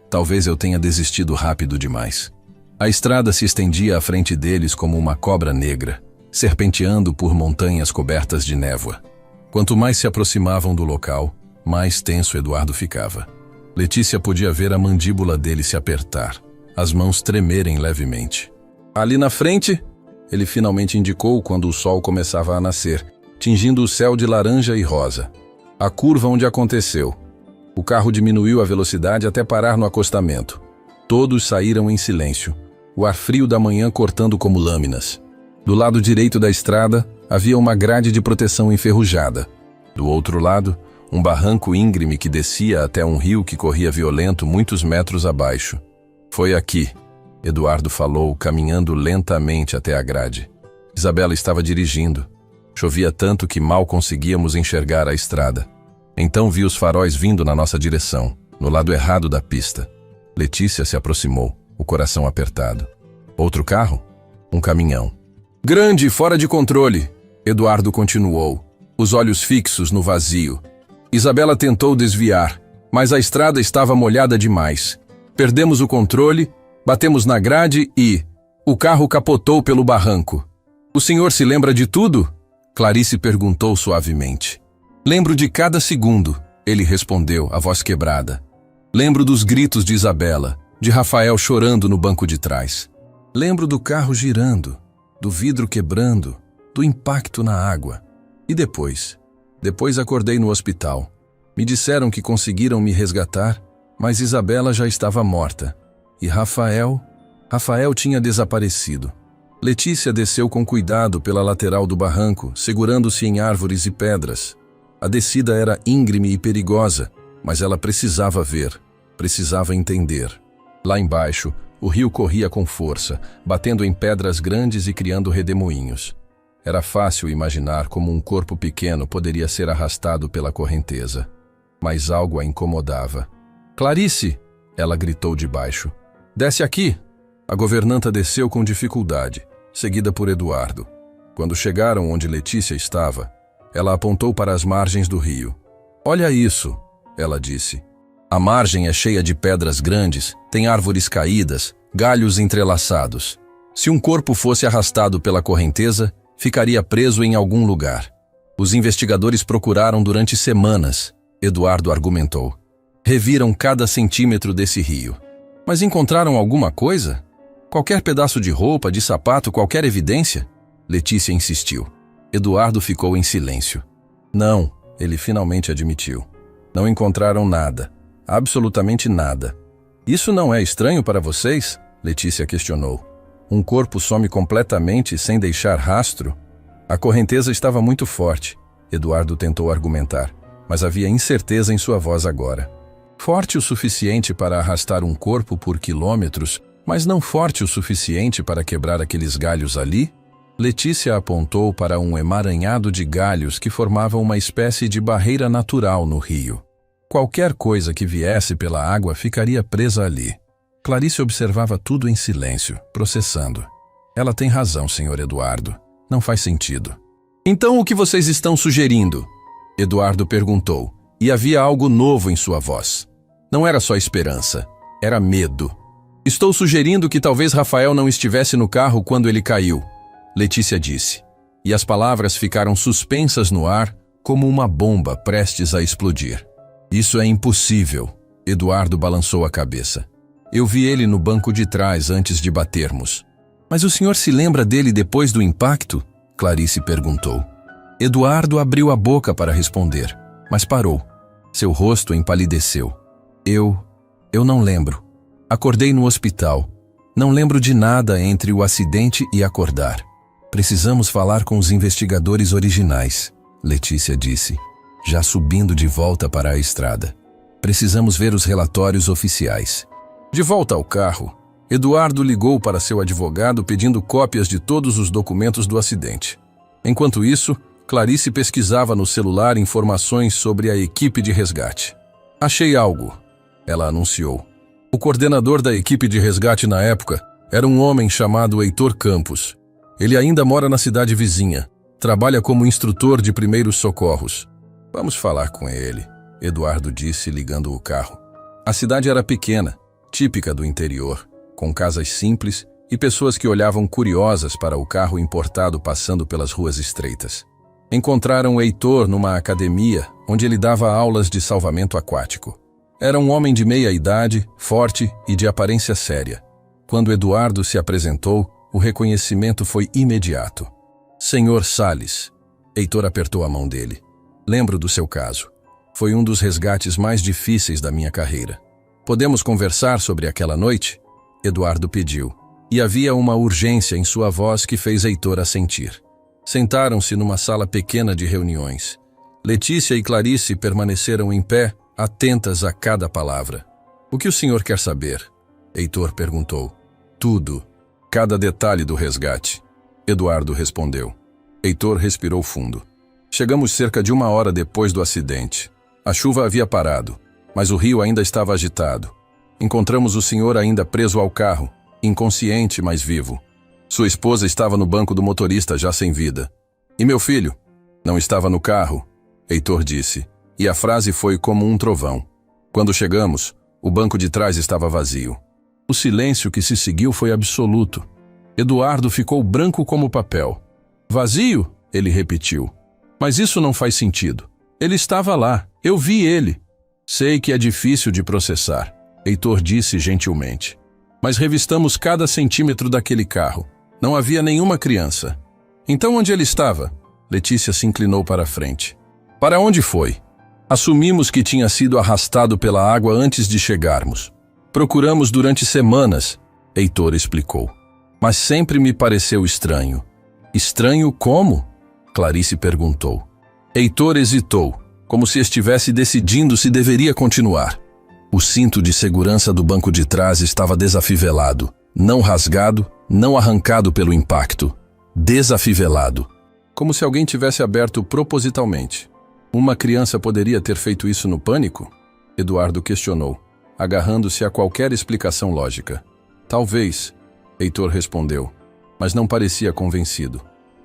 [SPEAKER 1] Talvez eu tenha desistido rápido demais. A estrada se estendia à frente deles como uma cobra negra, serpenteando por montanhas cobertas de névoa. Quanto mais se aproximavam do local, mais tenso Eduardo ficava. Letícia podia ver a mandíbula dele se apertar, as mãos tremerem levemente. Ali na frente, ele finalmente indicou quando o sol começava a nascer, tingindo o céu de laranja e rosa. A curva onde aconteceu. O carro diminuiu a velocidade até parar no acostamento. Todos saíram em silêncio, o ar frio da manhã cortando como lâminas. Do lado direito da estrada, havia uma grade de proteção enferrujada. Do outro lado, um barranco íngreme que descia até um rio que corria violento muitos metros abaixo. Foi aqui, Eduardo falou, caminhando lentamente até a grade. Isabela estava dirigindo. Chovia tanto que mal conseguíamos enxergar a estrada. Então vi os faróis vindo na nossa direção, no lado errado da pista. Letícia se aproximou, o coração apertado. Outro carro? Um caminhão. Grande e fora de controle, Eduardo continuou, os olhos fixos no vazio. Isabela tentou desviar, mas a estrada estava molhada demais. Perdemos o controle, batemos na grade e... o carro capotou pelo barranco. O senhor se lembra de tudo? Clarice perguntou suavemente. Lembro de cada segundo, ele respondeu, a voz quebrada. Lembro dos gritos de Isabela, de Rafael chorando no banco de trás. Lembro do carro girando, do vidro quebrando, do impacto na água. E depois? Depois acordei no hospital. Me disseram que conseguiram me resgatar, mas Isabela já estava morta. E Rafael tinha desaparecido. Letícia desceu com cuidado pela lateral do barranco, segurando-se em árvores e pedras. A descida era íngreme e perigosa, mas ela precisava ver, precisava entender. Lá embaixo, o rio corria com força, batendo em pedras grandes e criando redemoinhos. Era fácil imaginar como um corpo pequeno poderia ser arrastado pela correnteza. Mas algo a incomodava. Clarice! Ela gritou de baixo. Desce aqui! A governanta desceu com dificuldade, seguida por Eduardo. Quando chegaram onde Letícia estava, ela apontou para as margens do rio. Olha isso! Ela disse. A margem é cheia de pedras grandes, tem árvores caídas, galhos entrelaçados. Se um corpo fosse arrastado pela correnteza, ficaria preso em algum lugar. Os investigadores procuraram durante semanas, Eduardo argumentou. Reviram cada centímetro desse rio. Mas encontraram alguma coisa? Qualquer pedaço de roupa, de sapato, qualquer evidência? Letícia insistiu. Eduardo ficou em silêncio. Não, ele finalmente admitiu. Não encontraram nada. Absolutamente nada. Isso não é estranho para vocês? Letícia questionou. Um corpo some completamente sem deixar rastro? A correnteza estava muito forte, Eduardo tentou argumentar, mas havia incerteza em sua voz agora. Forte o suficiente para arrastar um corpo por quilômetros, mas não forte o suficiente para quebrar aqueles galhos ali? Letícia apontou para um emaranhado de galhos que formavam uma espécie de barreira natural no rio. Qualquer coisa que viesse pela água ficaria presa ali. Clarice observava tudo em silêncio, processando. Ela tem razão, Sr. Eduardo. Não faz sentido. Então o que vocês estão sugerindo? Eduardo perguntou, e havia algo novo em sua voz. Não era só esperança, era medo. Estou sugerindo que talvez Rafael não estivesse no carro quando ele caiu, Letícia disse, e as palavras ficaram suspensas no ar como uma bomba prestes a explodir. Isso é impossível, Eduardo balançou a cabeça. Eu vi ele no banco de trás antes de batermos. Mas o senhor se lembra dele depois do impacto? Clarice perguntou. Eduardo abriu a boca para responder, mas parou. Seu rosto empalideceu. Eu não lembro. Acordei no hospital. Não lembro de nada entre o acidente e acordar. Precisamos falar com os investigadores originais, Letícia disse, já subindo de volta para a estrada. Precisamos ver os relatórios oficiais. De volta ao carro, Eduardo ligou para seu advogado pedindo cópias de todos os documentos do acidente. Enquanto isso, Clarice pesquisava no celular informações sobre a equipe de resgate. Achei algo, ela anunciou. O coordenador da equipe de resgate na época era um homem chamado Heitor Campos. Ele ainda mora na cidade vizinha. Trabalha como instrutor de primeiros socorros. Vamos falar com ele, Eduardo disse, ligando o carro. A cidade era pequena, típica do interior, com casas simples e pessoas que olhavam curiosas para o carro importado passando pelas ruas estreitas. Encontraram Heitor numa academia onde ele dava aulas de salvamento aquático. Era um homem de meia idade, forte e de aparência séria. Quando Eduardo se apresentou, o reconhecimento foi imediato. Senhor Salles. Heitor apertou a mão dele. Lembro do seu caso. Foi um dos resgates mais difíceis da minha carreira. Podemos conversar sobre aquela noite? Eduardo pediu. E havia uma urgência em sua voz que fez Heitor assentir. Sentaram-se numa sala pequena de reuniões. Letícia e Clarice permaneceram em pé, atentas a cada palavra. O que o senhor quer saber? Heitor perguntou. Tudo. Cada detalhe do resgate. Eduardo respondeu. Heitor respirou fundo. Chegamos cerca de 1 hora depois do acidente. A chuva havia parado, mas o rio ainda estava agitado. Encontramos o senhor ainda preso ao carro, inconsciente, mas vivo. Sua esposa estava no banco do motorista, já sem vida. E meu filho? Não estava no carro, Heitor disse, e a frase foi como um trovão. Quando chegamos, o banco de trás estava vazio. O silêncio que se seguiu foi absoluto. Eduardo ficou branco como papel. Vazio? Ele repetiu. Mas isso não faz sentido. Ele estava lá, eu vi ele. Sei que é difícil de processar, Heitor disse gentilmente. Mas revistamos cada centímetro daquele carro. Não havia nenhuma criança. Então onde ele estava? Letícia se inclinou para a frente. Para onde foi? Assumimos que tinha sido arrastado pela água antes de chegarmos. Procuramos durante semanas, Heitor explicou. Mas sempre me pareceu estranho. Estranho como? Clarice perguntou. Heitor hesitou, como se estivesse decidindo se deveria continuar. O cinto de segurança do banco de trás estava desafivelado, não rasgado, não arrancado pelo impacto. Desafivelado. Como se alguém tivesse aberto propositalmente. Uma criança poderia ter feito isso no pânico? Eduardo questionou, agarrando-se a qualquer explicação lógica. Talvez, Heitor respondeu, mas não parecia convencido.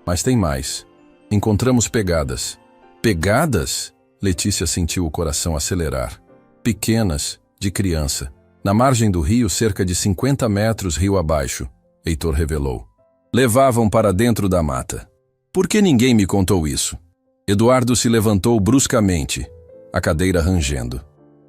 [SPEAKER 1] Mas tem mais. Encontramos pegadas. Pegadas? Letícia sentiu o coração acelerar. Pequenas, de criança. Na margem do rio, cerca de 50 metros rio abaixo, Heitor revelou. Levavam para dentro da mata. Por que ninguém me contou isso? Eduardo se levantou bruscamente, a cadeira rangendo.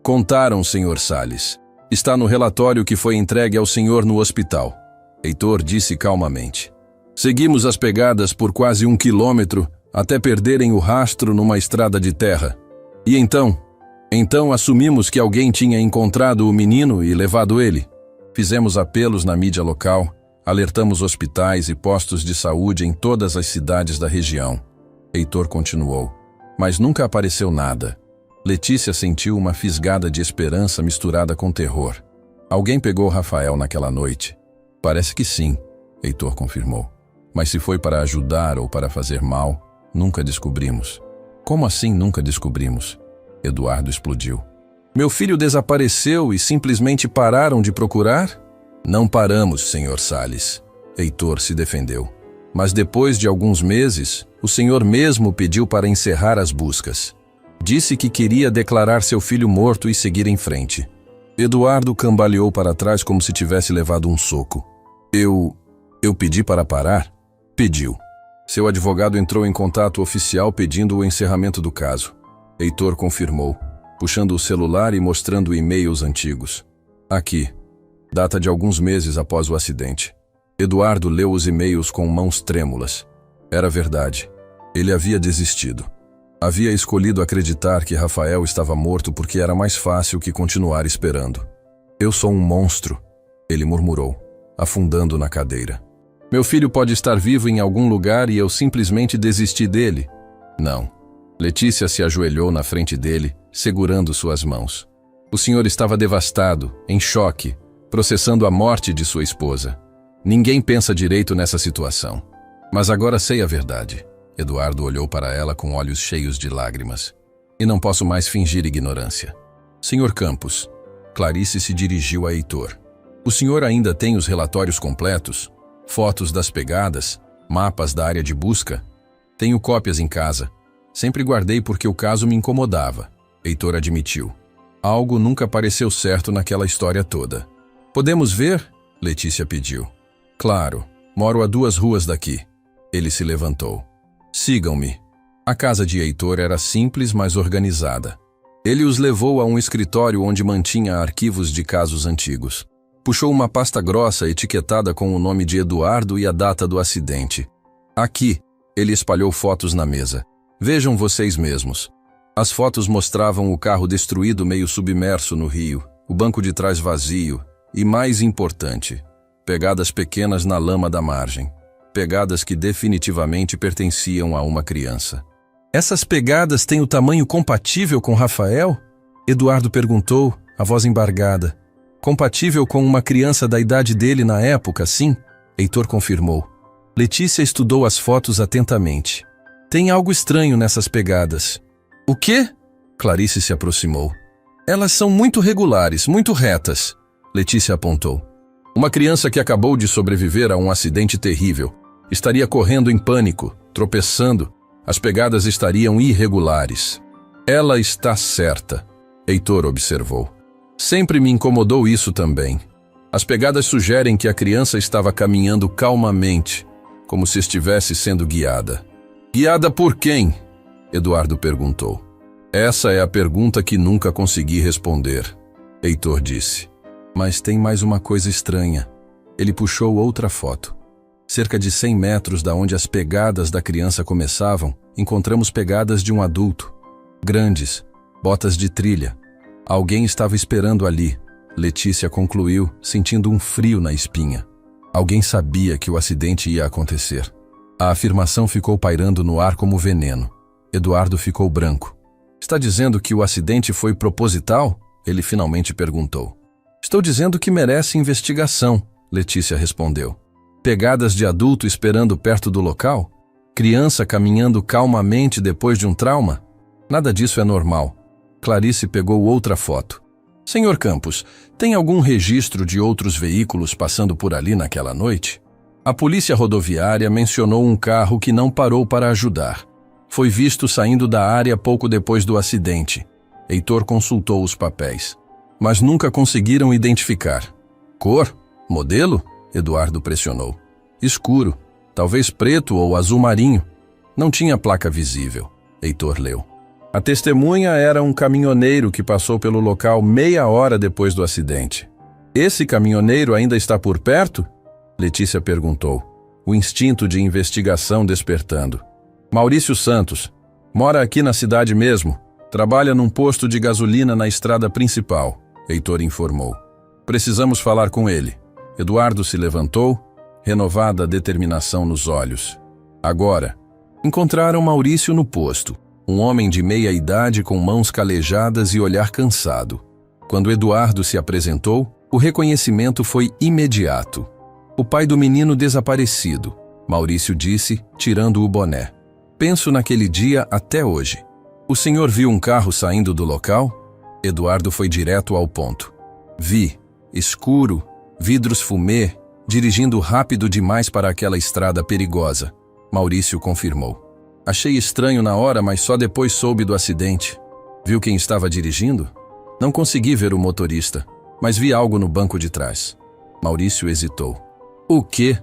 [SPEAKER 1] Contaram, Sr. Salles. Está no relatório que foi entregue ao senhor no hospital. Heitor disse calmamente. Seguimos as pegadas por quase 1 quilômetro até perderem o rastro numa estrada de terra. E então assumimos que alguém tinha encontrado o menino e levado ele. Fizemos apelos na mídia local, alertamos hospitais e postos de saúde em todas as cidades da região. Heitor continuou. Mas nunca apareceu nada. Letícia sentiu uma fisgada de esperança misturada com terror. Alguém pegou Rafael naquela noite? Parece que sim, Heitor confirmou. Mas se foi para ajudar ou para fazer mal, nunca descobrimos. Como assim nunca descobrimos? Eduardo explodiu. Meu filho desapareceu e simplesmente pararam de procurar? Não paramos, Sr. Salles. Heitor se defendeu. Mas depois de alguns meses, o senhor mesmo pediu para encerrar as buscas. Disse que queria declarar seu filho morto e seguir em frente. Eduardo cambaleou para trás como se tivesse levado um soco. Eu pedi para parar? Pediu. Seu advogado entrou em contato oficial pedindo o encerramento do caso. Heitor confirmou, puxando o celular e mostrando e-mails antigos. Aqui, data de alguns meses após o acidente. Eduardo leu os e-mails com mãos trêmulas. Era verdade. Ele havia desistido. Havia escolhido acreditar que Rafael estava morto porque era mais fácil que continuar esperando. Eu sou um monstro, ele murmurou, afundando na cadeira. Meu filho pode estar vivo em algum lugar e eu simplesmente desisti dele. Não. Letícia se ajoelhou na frente dele, segurando suas mãos. O senhor estava devastado, em choque, processando a morte de sua esposa. Ninguém pensa direito nessa situação. Mas agora sei a verdade. Eduardo olhou para ela com olhos cheios de lágrimas. E não posso mais fingir ignorância. Senhor Campos, Clarice se dirigiu a Heitor. O senhor ainda tem os relatórios completos? Fotos das pegadas? Mapas da área de busca? Tenho cópias em casa. Sempre guardei porque o caso me incomodava. Heitor admitiu. Algo nunca pareceu certo naquela história toda. Podemos ver? Letícia pediu. Claro, moro a 2 ruas daqui. Ele se levantou. Sigam-me. A casa de Heitor era simples, mas organizada. Ele os levou a um escritório onde mantinha arquivos de casos antigos. Puxou uma pasta grossa etiquetada com o nome de Eduardo e a data do acidente. Aqui, ele espalhou fotos na mesa. Vejam vocês mesmos. As fotos mostravam o carro destruído meio submerso no rio, o banco de trás vazio e, mais importante, pegadas pequenas na lama da margem. Pegadas que definitivamente pertenciam a uma criança. Essas pegadas têm o tamanho compatível com Rafael? Eduardo perguntou, a voz embargada. Compatível com uma criança da idade dele na época, sim? Heitor confirmou. Letícia estudou as fotos atentamente. Tem algo estranho nessas pegadas. O quê? Clarice se aproximou. Elas são muito regulares, muito retas. Letícia apontou. Uma criança que acabou de sobreviver a um acidente terrível. Estaria correndo em pânico, tropeçando. As pegadas estariam irregulares. Ela está certa, Heitor observou. Sempre me incomodou isso também. As pegadas sugerem que a criança estava caminhando calmamente, como se estivesse sendo guiada. Guiada por quem? Eduardo perguntou. Essa é a pergunta que nunca consegui responder, Heitor disse. Mas tem mais uma coisa estranha. Ele puxou outra foto. Cerca de 100 metros da onde as pegadas da criança começavam, encontramos pegadas de um adulto. Grandes, botas de trilha. Alguém estava esperando ali, Letícia concluiu, sentindo um frio na espinha. Alguém sabia que o acidente ia acontecer. A afirmação ficou pairando no ar como veneno. Eduardo ficou branco. Está dizendo que o acidente foi proposital? Ele finalmente perguntou. Estou dizendo que merece investigação, Letícia respondeu. Pegadas de adulto esperando perto do local? Criança caminhando calmamente depois de um trauma? Nada disso é normal. Clarice pegou outra foto. Senhor Campos, tem algum registro de outros veículos passando por ali naquela noite? A polícia rodoviária mencionou um carro que não parou para ajudar. Foi visto saindo da área pouco depois do acidente. Heitor consultou os papéis. Mas nunca conseguiram identificar. Cor? Modelo? Eduardo pressionou. Escuro, talvez preto ou azul marinho. Não tinha placa visível. Heitor leu. A testemunha era um caminhoneiro que passou pelo local meia hora depois do acidente. Esse caminhoneiro ainda está por perto? Letícia perguntou, o instinto de investigação despertando. Maurício Santos. Mora aqui na cidade mesmo. Trabalha num posto de gasolina na estrada principal, Heitor informou. Precisamos falar com ele. Eduardo se levantou, renovada a determinação nos olhos. Agora, encontraram Maurício no posto, um homem de meia idade com mãos calejadas e olhar cansado. Quando Eduardo se apresentou, o reconhecimento foi imediato. O pai do menino desaparecido, Maurício disse, tirando o boné. Penso naquele dia até hoje. O senhor viu um carro saindo do local? Eduardo foi direto ao ponto. Vi, escuro, vidros fumê, dirigindo rápido demais para aquela estrada perigosa. Maurício confirmou. Achei estranho na hora, mas só depois soube do acidente. Viu quem estava dirigindo? Não consegui ver o motorista, mas vi algo no banco de trás. Maurício hesitou. O quê?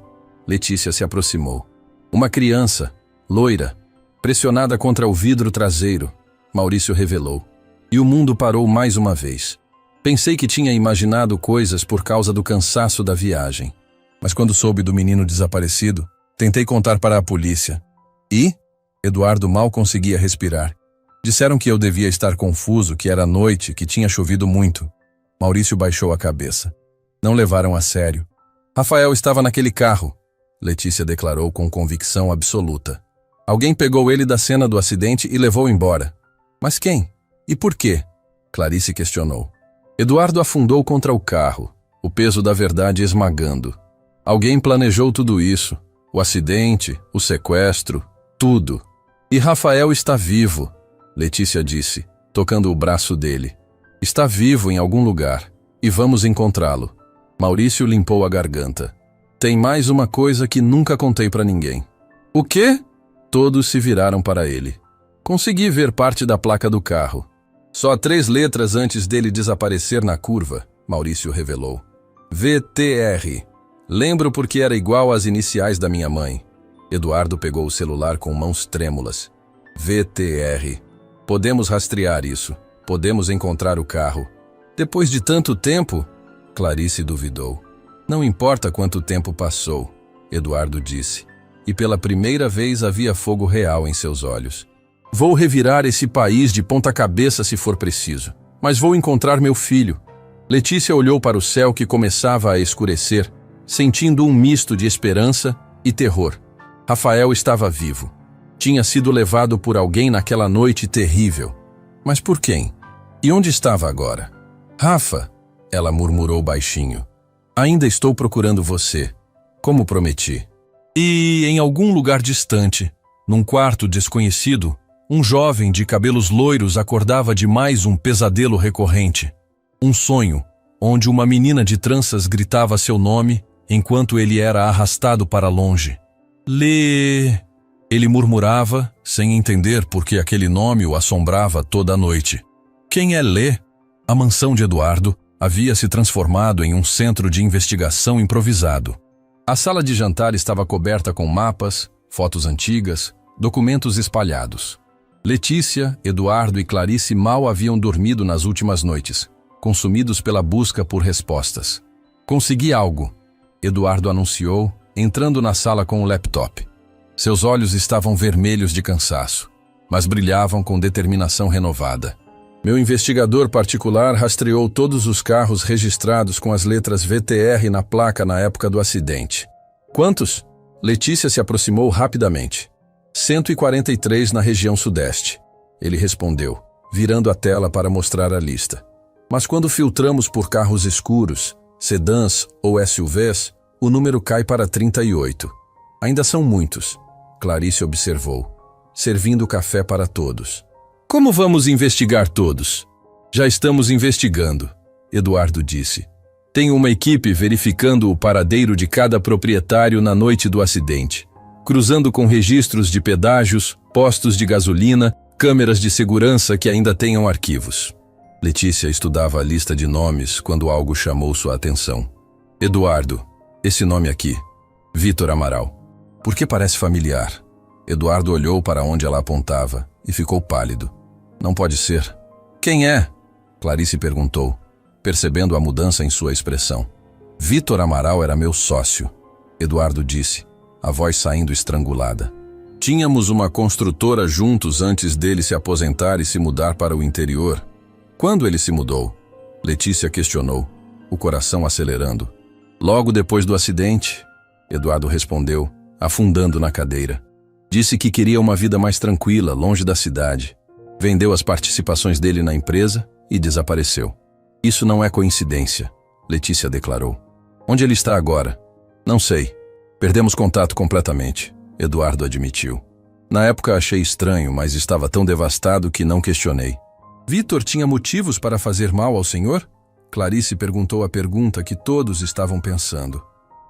[SPEAKER 1] Letícia se aproximou. Uma criança, loira, pressionada contra o vidro traseiro, Maurício revelou. E o mundo parou mais uma vez. Pensei que tinha imaginado coisas por causa do cansaço da viagem. Mas quando soube do menino desaparecido, tentei contar para a polícia. E? Eduardo mal conseguia respirar. Disseram que eu devia estar confuso, que era noite, que tinha chovido muito. Maurício baixou a cabeça. Não levaram a sério. Rafael estava naquele carro, Letícia declarou com convicção absoluta. Alguém pegou ele da cena do acidente e levou embora. Mas quem? E por quê? Clarice questionou. Eduardo afundou contra o carro, o peso da verdade esmagando. Alguém planejou tudo isso, o acidente, o sequestro, tudo. E Rafael está vivo, Letícia disse, tocando o braço dele. Está vivo em algum lugar, e vamos encontrá-lo. Maurício limpou a garganta. Tem mais uma coisa que nunca contei para ninguém. O quê? Todos se viraram para ele. Consegui ver parte da placa do carro. Só 3 letras antes dele desaparecer na curva, Maurício revelou. VTR. Lembro porque era igual às iniciais da minha mãe. Eduardo pegou o celular com mãos trêmulas. VTR. Podemos rastrear isso. Podemos encontrar o carro. Depois de tanto tempo? Clarice duvidou. Não importa quanto tempo passou, Eduardo disse. E pela primeira vez havia fogo real em seus olhos. Vou revirar esse país de ponta cabeça se for preciso. Mas vou encontrar meu filho. Letícia olhou para o céu que começava a escurecer, sentindo um misto de esperança e terror. Rafael estava vivo. Tinha sido levado por alguém naquela noite terrível. Mas por quem? E onde estava agora? Rafa, ela murmurou baixinho. Ainda estou procurando você, como prometi. E em algum lugar distante, num quarto desconhecido, um jovem de cabelos loiros acordava de mais um pesadelo recorrente. Um sonho, onde uma menina de tranças gritava seu nome, enquanto ele era arrastado para longe. Lê... Ele murmurava, sem entender por que aquele nome o assombrava toda a noite. Quem é Lê? A mansão de Eduardo havia se transformado em um centro de investigação improvisado. A sala de jantar estava coberta com mapas, fotos antigas, documentos espalhados. Letícia, Eduardo e Clarice mal haviam dormido nas últimas noites, consumidos pela busca por respostas. Consegui algo, Eduardo anunciou, entrando na sala com o laptop. Seus olhos estavam vermelhos de cansaço, mas brilhavam com determinação renovada. Meu investigador particular rastreou todos os carros registrados com as letras VTR na placa na época do acidente. Quantos? Letícia se aproximou rapidamente. 143 na região sudeste. Ele respondeu, virando a tela para mostrar a lista. Mas quando filtramos por carros escuros, sedãs ou SUVs, o número cai para 38. Ainda são muitos, Clarice observou, servindo café para todos. Como vamos investigar todos? Já estamos investigando, Eduardo disse. Tenho uma equipe verificando o paradeiro de cada proprietário na noite do acidente, cruzando com registros de pedágios, postos de gasolina, câmeras de segurança que ainda tenham arquivos. Letícia estudava a lista de nomes quando algo chamou sua atenção. Eduardo, esse nome aqui, Vítor Amaral. Por que parece familiar? Eduardo olhou para onde ela apontava e ficou pálido. Não pode ser. Quem é? Clarice perguntou, percebendo a mudança em sua expressão. Vítor Amaral era meu sócio, Eduardo disse, a voz saindo estrangulada. Tínhamos uma construtora juntos antes dele se aposentar e se mudar para o interior. Quando ele se mudou? Letícia questionou, o coração acelerando. Logo depois do acidente, Eduardo respondeu, afundando na cadeira. Disse que queria uma vida mais tranquila, longe da cidade. Vendeu as participações dele na empresa e desapareceu. Isso não é coincidência, Letícia declarou. Onde ele está agora? Não sei. Perdemos contato completamente, Eduardo admitiu. Na época achei estranho, mas estava tão devastado que não questionei. Vítor tinha motivos para fazer mal ao senhor? Clarice perguntou a pergunta que todos estavam pensando.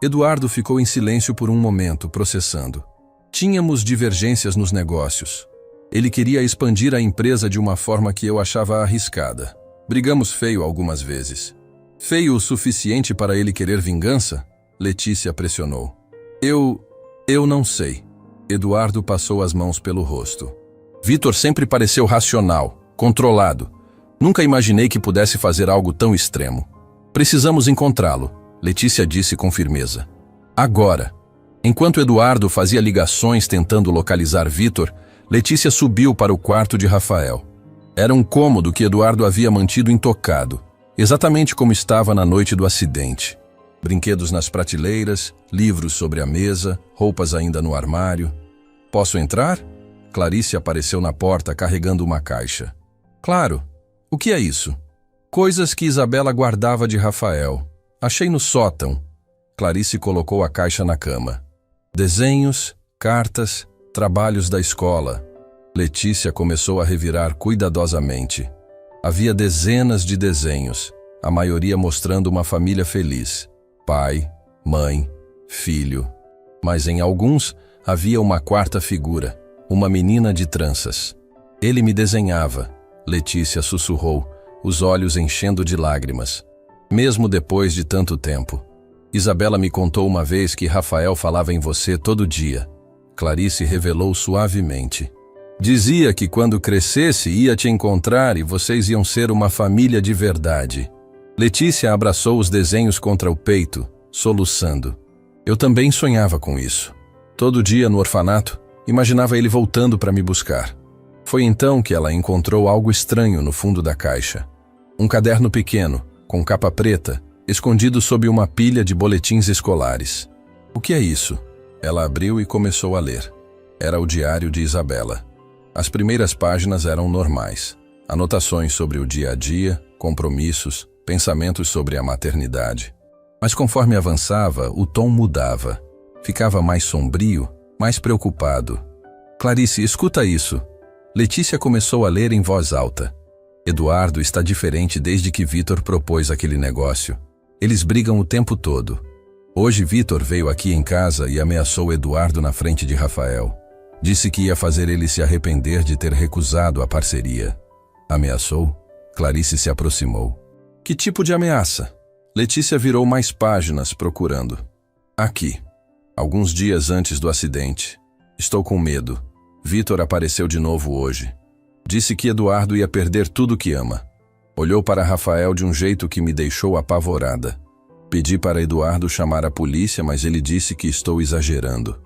[SPEAKER 1] Eduardo ficou em silêncio por um momento, processando. Tínhamos divergências nos negócios. Ele queria expandir a empresa de uma forma que eu achava arriscada. Brigamos feio algumas vezes. Feio o suficiente para ele querer vingança? Letícia pressionou. Eu não sei. Eduardo passou as mãos pelo rosto. Vitor sempre pareceu racional, controlado. Nunca imaginei que pudesse fazer algo tão extremo. Precisamos encontrá-lo, Letícia disse com firmeza. Agora. Enquanto Eduardo fazia ligações tentando localizar Vitor, Letícia subiu para o quarto de Rafael. Era um cômodo que Eduardo havia mantido intocado, exatamente como estava na noite do acidente. Brinquedos nas prateleiras, livros sobre a mesa, roupas ainda no armário. Posso entrar? Clarice apareceu na porta carregando uma caixa. Claro. O que é isso? Coisas que Isabela guardava de Rafael. Achei no sótão. Clarice colocou a caixa na cama. Desenhos, cartas, trabalhos da escola. Letícia começou a revirar cuidadosamente. Havia dezenas de desenhos, a maioria mostrando uma família feliz. Pai, mãe, filho. Mas em alguns havia uma quarta figura, uma menina de tranças. Ele me desenhava, Letícia sussurrou, os olhos enchendo de lágrimas. Mesmo depois de tanto tempo. Isabela me contou uma vez que Rafael falava em você todo dia. Clarice revelou suavemente. Dizia que quando crescesse ia te encontrar e vocês iam ser uma família de verdade. Letícia abraçou os desenhos contra o peito, soluçando. Eu também sonhava com isso. Todo dia no orfanato, imaginava ele voltando para me buscar. Foi então que ela encontrou algo estranho no fundo da caixa. Um caderno pequeno, com capa preta, escondido sob uma pilha de boletins escolares. O que é isso? Ela abriu e começou a ler. Era o diário de Isabela. As primeiras páginas eram normais. Anotações sobre o dia a dia, compromissos, pensamentos sobre a maternidade. Mas conforme avançava, o tom mudava. Ficava mais sombrio, mais preocupado. Clarice, escuta isso. Letícia começou a ler em voz alta. Eduardo está diferente desde que Vitor propôs aquele negócio. Eles brigam o tempo todo. Hoje Vitor veio aqui em casa e ameaçou Eduardo na frente de Rafael. Disse que ia fazer ele se arrepender de ter recusado a parceria. Ameaçou? Clarice se aproximou. Que tipo de ameaça? Letícia virou mais páginas procurando. Aqui. Alguns dias antes do acidente. Estou com medo. Vitor apareceu de novo hoje. Disse que Eduardo ia perder tudo que ama. Olhou para Rafael de um jeito que me deixou apavorada. Pedi para Eduardo chamar a polícia, mas ele disse que estou exagerando.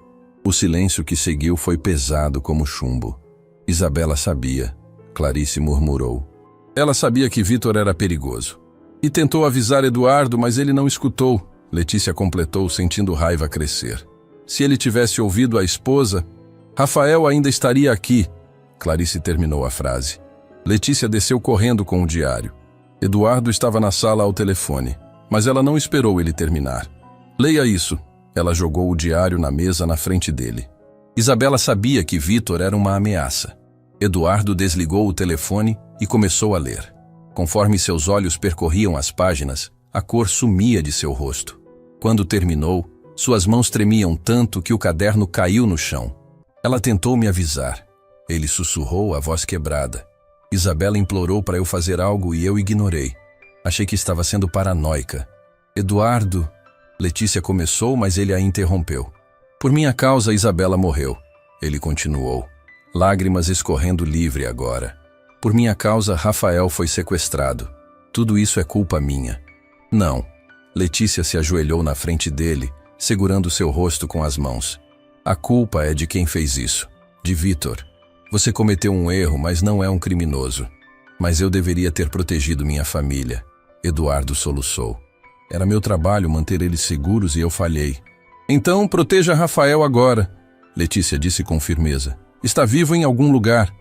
[SPEAKER 1] O silêncio que seguiu foi pesado como chumbo. Isabela sabia. Clarice murmurou. Ela sabia que Vitor era perigoso. E tentou avisar Eduardo, mas ele não escutou. Letícia completou, sentindo raiva crescer. Se ele tivesse ouvido a esposa, Rafael ainda estaria aqui. Clarice terminou a frase. Letícia desceu correndo com o diário. Eduardo estava na sala ao telefone, mas ela não esperou ele terminar. Leia isso. Ela jogou o diário na mesa na frente dele. Isabela sabia que Vitor era uma ameaça. Eduardo desligou o telefone e começou a ler. Conforme seus olhos percorriam as páginas, a cor sumia de seu rosto. Quando terminou, suas mãos tremiam tanto que o caderno caiu no chão. Ela tentou me avisar. Ele sussurrou, a voz quebrada. Isabela implorou para eu fazer algo e eu ignorei. Achei que estava sendo paranoica. Eduardo... Letícia começou, mas ele a interrompeu. Por minha causa, Isabela morreu. Ele continuou. Lágrimas escorrendo livre agora. Por minha causa, Rafael foi sequestrado. Tudo isso é culpa minha. Não. Letícia se ajoelhou na frente dele, segurando seu rosto com as mãos. A culpa é de quem fez isso. De Vitor. Você cometeu um erro, mas não é um criminoso. Mas eu deveria ter protegido minha família. Eduardo soluçou. Era meu trabalho manter eles seguros e eu falhei. Então, proteja Rafael agora, Letícia disse com firmeza. Está vivo em algum lugar.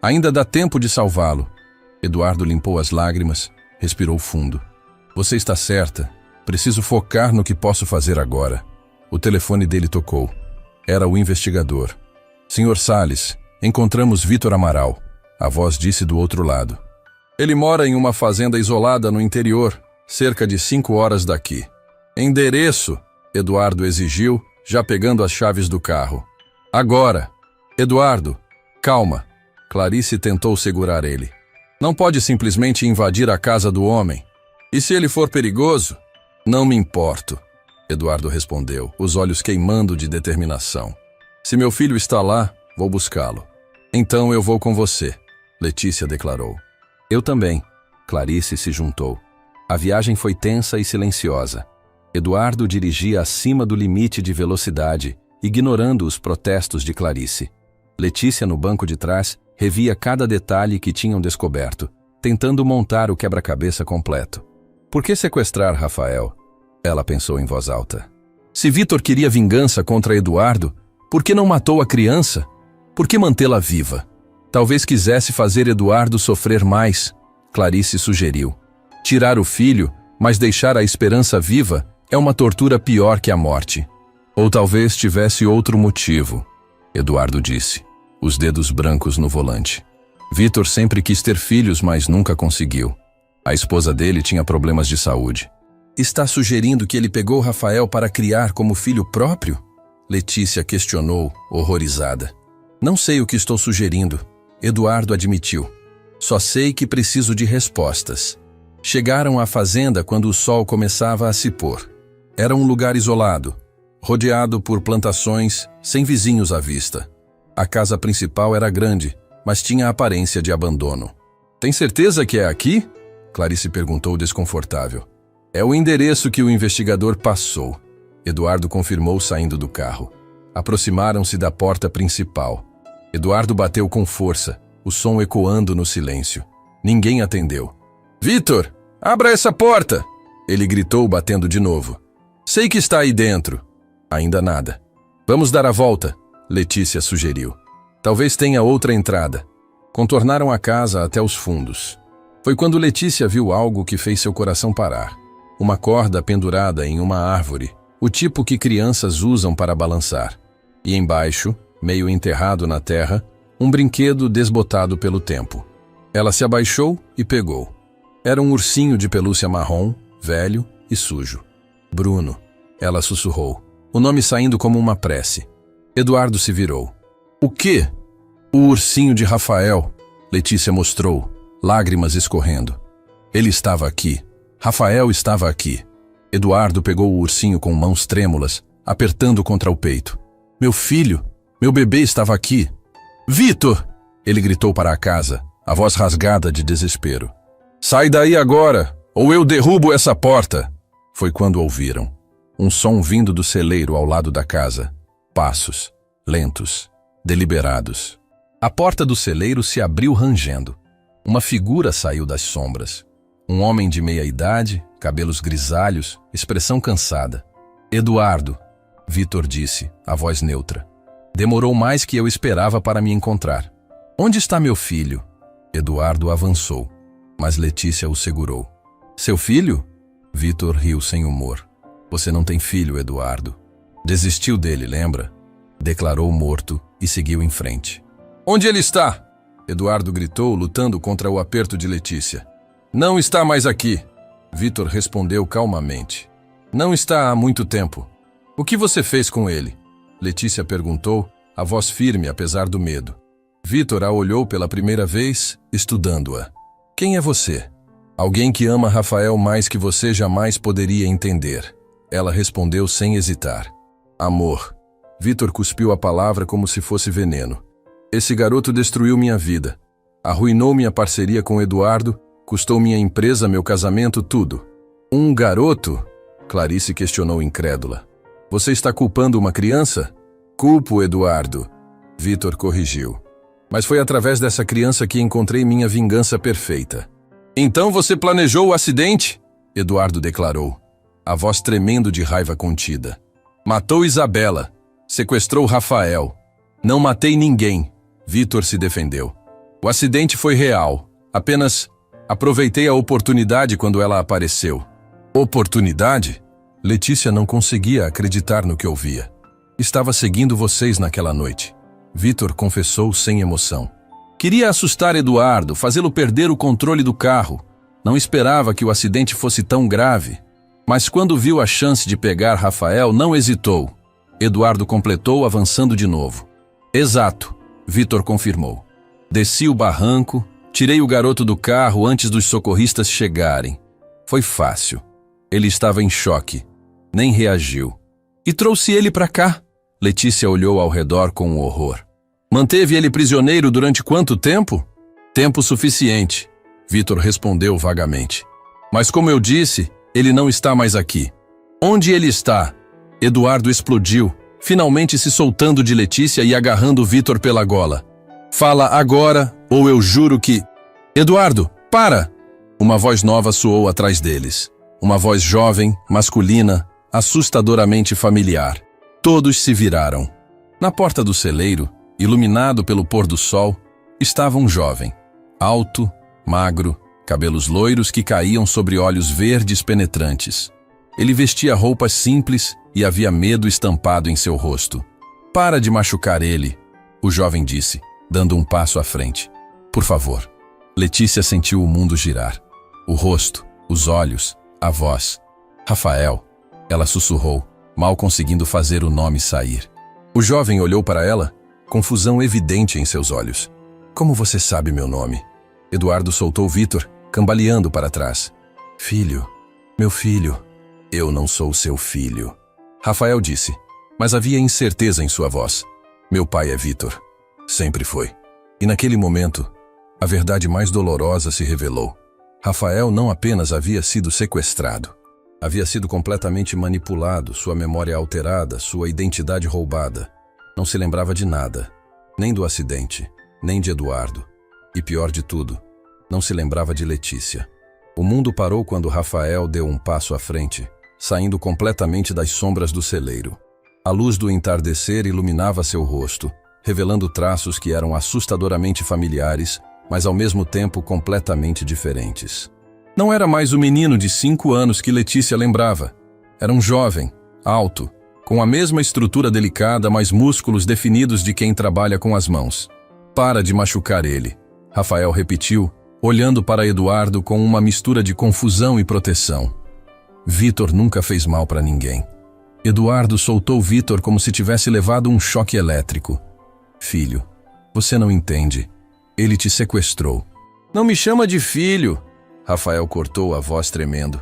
[SPEAKER 1] Ainda dá tempo de salvá-lo. Eduardo limpou as lágrimas, respirou fundo. Você está certa. Preciso focar no que posso fazer agora. O telefone dele tocou. Era o investigador. Senhor Salles, encontramos Vitor Amaral. A voz disse do outro lado. Ele mora em uma fazenda isolada no interior, cerca de 5 horas daqui. Endereço! Eduardo exigiu, já pegando as chaves do carro. Agora! Eduardo, calma. Clarice tentou segurar ele. Não pode simplesmente invadir a casa do homem. E se ele for perigoso? Não me importo. Eduardo respondeu, os olhos queimando de determinação. Se meu filho está lá, vou buscá-lo. Então eu vou com você, Letícia declarou. Eu também. Clarice se juntou. A viagem foi tensa e silenciosa. Eduardo dirigia acima do limite de velocidade, ignorando os protestos de Clarice. Letícia, no banco de trás, revia cada detalhe que tinham descoberto, tentando montar o quebra-cabeça completo. Por que sequestrar Rafael? Ela pensou em voz alta. Se Vitor queria vingança contra Eduardo, por que não matou a criança? Por que mantê-la viva? Talvez quisesse fazer Eduardo sofrer mais, Clarice sugeriu. Tirar o filho, mas deixar a esperança viva, é uma tortura pior que a morte. Ou talvez tivesse outro motivo, Eduardo disse, os dedos brancos no volante. Vitor sempre quis ter filhos, mas nunca conseguiu. A esposa dele tinha problemas de saúde. Está sugerindo que ele pegou Rafael para criar como filho próprio? Letícia questionou, horrorizada. Não sei o que estou sugerindo, Eduardo admitiu. Só sei que preciso de respostas. Chegaram à fazenda quando o sol começava a se pôr. Era um lugar isolado, rodeado por plantações, sem vizinhos à vista. A casa principal era grande, mas tinha a aparência de abandono. Tem certeza que é aqui? Clarice perguntou desconfortável. É o endereço que o investigador passou. Eduardo confirmou saindo do carro. Aproximaram-se da porta principal. Eduardo bateu com força, o som ecoando no silêncio. Ninguém atendeu. Vitor, abra essa porta! Ele gritou, batendo de novo. Sei que está aí dentro. Ainda nada. Vamos dar a volta, Letícia sugeriu. Talvez tenha outra entrada. Contornaram a casa até os fundos. Foi quando Letícia viu algo que fez seu coração parar. Uma corda pendurada em uma árvore, o tipo que crianças usam para balançar. E embaixo, meio enterrado na terra, um brinquedo desbotado pelo tempo. Ela se abaixou e pegou. Era um ursinho de pelúcia marrom, velho e sujo. Bruno, ela sussurrou, o nome saindo como uma prece. Eduardo se virou. O quê? O ursinho de Rafael, Letícia mostrou, lágrimas escorrendo. Ele estava aqui. Rafael estava aqui. Eduardo pegou o ursinho com mãos trêmulas, apertando contra o peito. Meu filho, meu bebê estava aqui. Vitor! Ele gritou para a casa, a voz rasgada de desespero. Sai daí agora, ou eu derrubo essa porta! Foi quando ouviram. Um som vindo do celeiro ao lado da casa. Passos, lentos, deliberados. A porta do celeiro se abriu rangendo. Uma figura saiu das sombras. Um homem de meia-idade, cabelos grisalhos, expressão cansada. Eduardo, Vitor disse, a voz neutra. Demorou mais que eu esperava para me encontrar. Onde está meu filho? Eduardo avançou, mas Letícia o segurou. Seu filho? Vitor riu sem humor. Você não tem filho, Eduardo. Desistiu dele, lembra? Declarou morto e seguiu em frente. Onde ele está? Eduardo gritou, lutando contra o aperto de Letícia. Não está mais aqui. Vitor respondeu calmamente. Não está há muito tempo. O que você fez com ele? Letícia perguntou, a voz firme apesar do medo. Vitor a olhou pela primeira vez, estudando-a. Quem é você? Alguém que ama Rafael mais que você jamais poderia entender. Ela respondeu sem hesitar. Amor. Vitor cuspiu a palavra como se fosse veneno. Esse garoto destruiu minha vida. Arruinou minha parceria com Eduardo, custou minha empresa, meu casamento, tudo. Um garoto? Clarice questionou incrédula. Você está culpando uma criança? Culpo Eduardo. Vitor corrigiu. Mas foi através dessa criança que encontrei minha vingança perfeita. Então você planejou o acidente? Eduardo declarou, a voz tremendo de raiva contida. Matou Isabela. Sequestrou Rafael. Não matei ninguém. Vitor se defendeu. O acidente foi real. Apenas aproveitei a oportunidade quando ela apareceu. Oportunidade? Letícia não conseguia acreditar no que ouvia. Estava seguindo vocês naquela noite. Vitor confessou sem emoção. Queria assustar Eduardo, fazê-lo perder o controle do carro. Não esperava que o acidente fosse tão grave. Mas quando viu a chance de pegar Rafael, não hesitou. Eduardo completou, avançando de novo. Exato, Vitor confirmou. Desci o barranco, tirei o garoto do carro antes dos socorristas chegarem. Foi fácil. Ele estava em choque. Nem reagiu. E trouxe ele para cá. Letícia olhou ao redor com horror. Manteve ele prisioneiro durante quanto tempo? Tempo suficiente, Vitor respondeu vagamente. Mas como eu disse, ele não está mais aqui. Onde ele está? Eduardo explodiu, finalmente se soltando de Letícia e agarrando Vitor pela gola. Fala agora, ou eu juro que... Eduardo, para! Uma voz nova soou atrás deles. Uma voz jovem, masculina, assustadoramente familiar. Todos se viraram. Na porta do celeiro, iluminado pelo pôr do sol, estava um jovem. Alto, magro, cabelos loiros que caíam sobre olhos verdes penetrantes. Ele vestia roupas simples e havia medo estampado em seu rosto. Para de machucar ele, o jovem disse, dando um passo à frente. Por favor. Letícia sentiu o mundo girar. O rosto, os olhos, a voz. Rafael, ela sussurrou, mal conseguindo fazer o nome sair. O jovem olhou para ela, confusão evidente em seus olhos. Como você sabe meu nome? Eduardo soltou Vitor, cambaleando para trás. Filho, meu filho. Eu não sou seu filho. Rafael disse, mas havia incerteza em sua voz. Meu pai é Vitor. Sempre foi. E naquele momento, a verdade mais dolorosa se revelou. Rafael não apenas havia sido sequestrado. Havia sido completamente manipulado, sua memória alterada, sua identidade roubada. Não se lembrava de nada. Nem do acidente, nem de Eduardo. E pior de tudo, não se lembrava de Letícia. O mundo parou quando Rafael deu um passo à frente, saindo completamente das sombras do celeiro. A luz do entardecer iluminava seu rosto, revelando traços que eram assustadoramente familiares, mas ao mesmo tempo completamente diferentes. Não era mais o menino de 5 anos que Letícia lembrava. Era um jovem, alto, com a mesma estrutura delicada, mas músculos definidos de quem trabalha com as mãos. Para de machucar ele, Rafael repetiu, olhando para Eduardo com uma mistura de confusão e proteção. Vitor nunca fez mal para ninguém. Eduardo soltou Vitor como se tivesse levado um choque elétrico. Filho, você não entende. Ele te sequestrou. Não me chama de filho, Rafael cortou, a voz tremendo.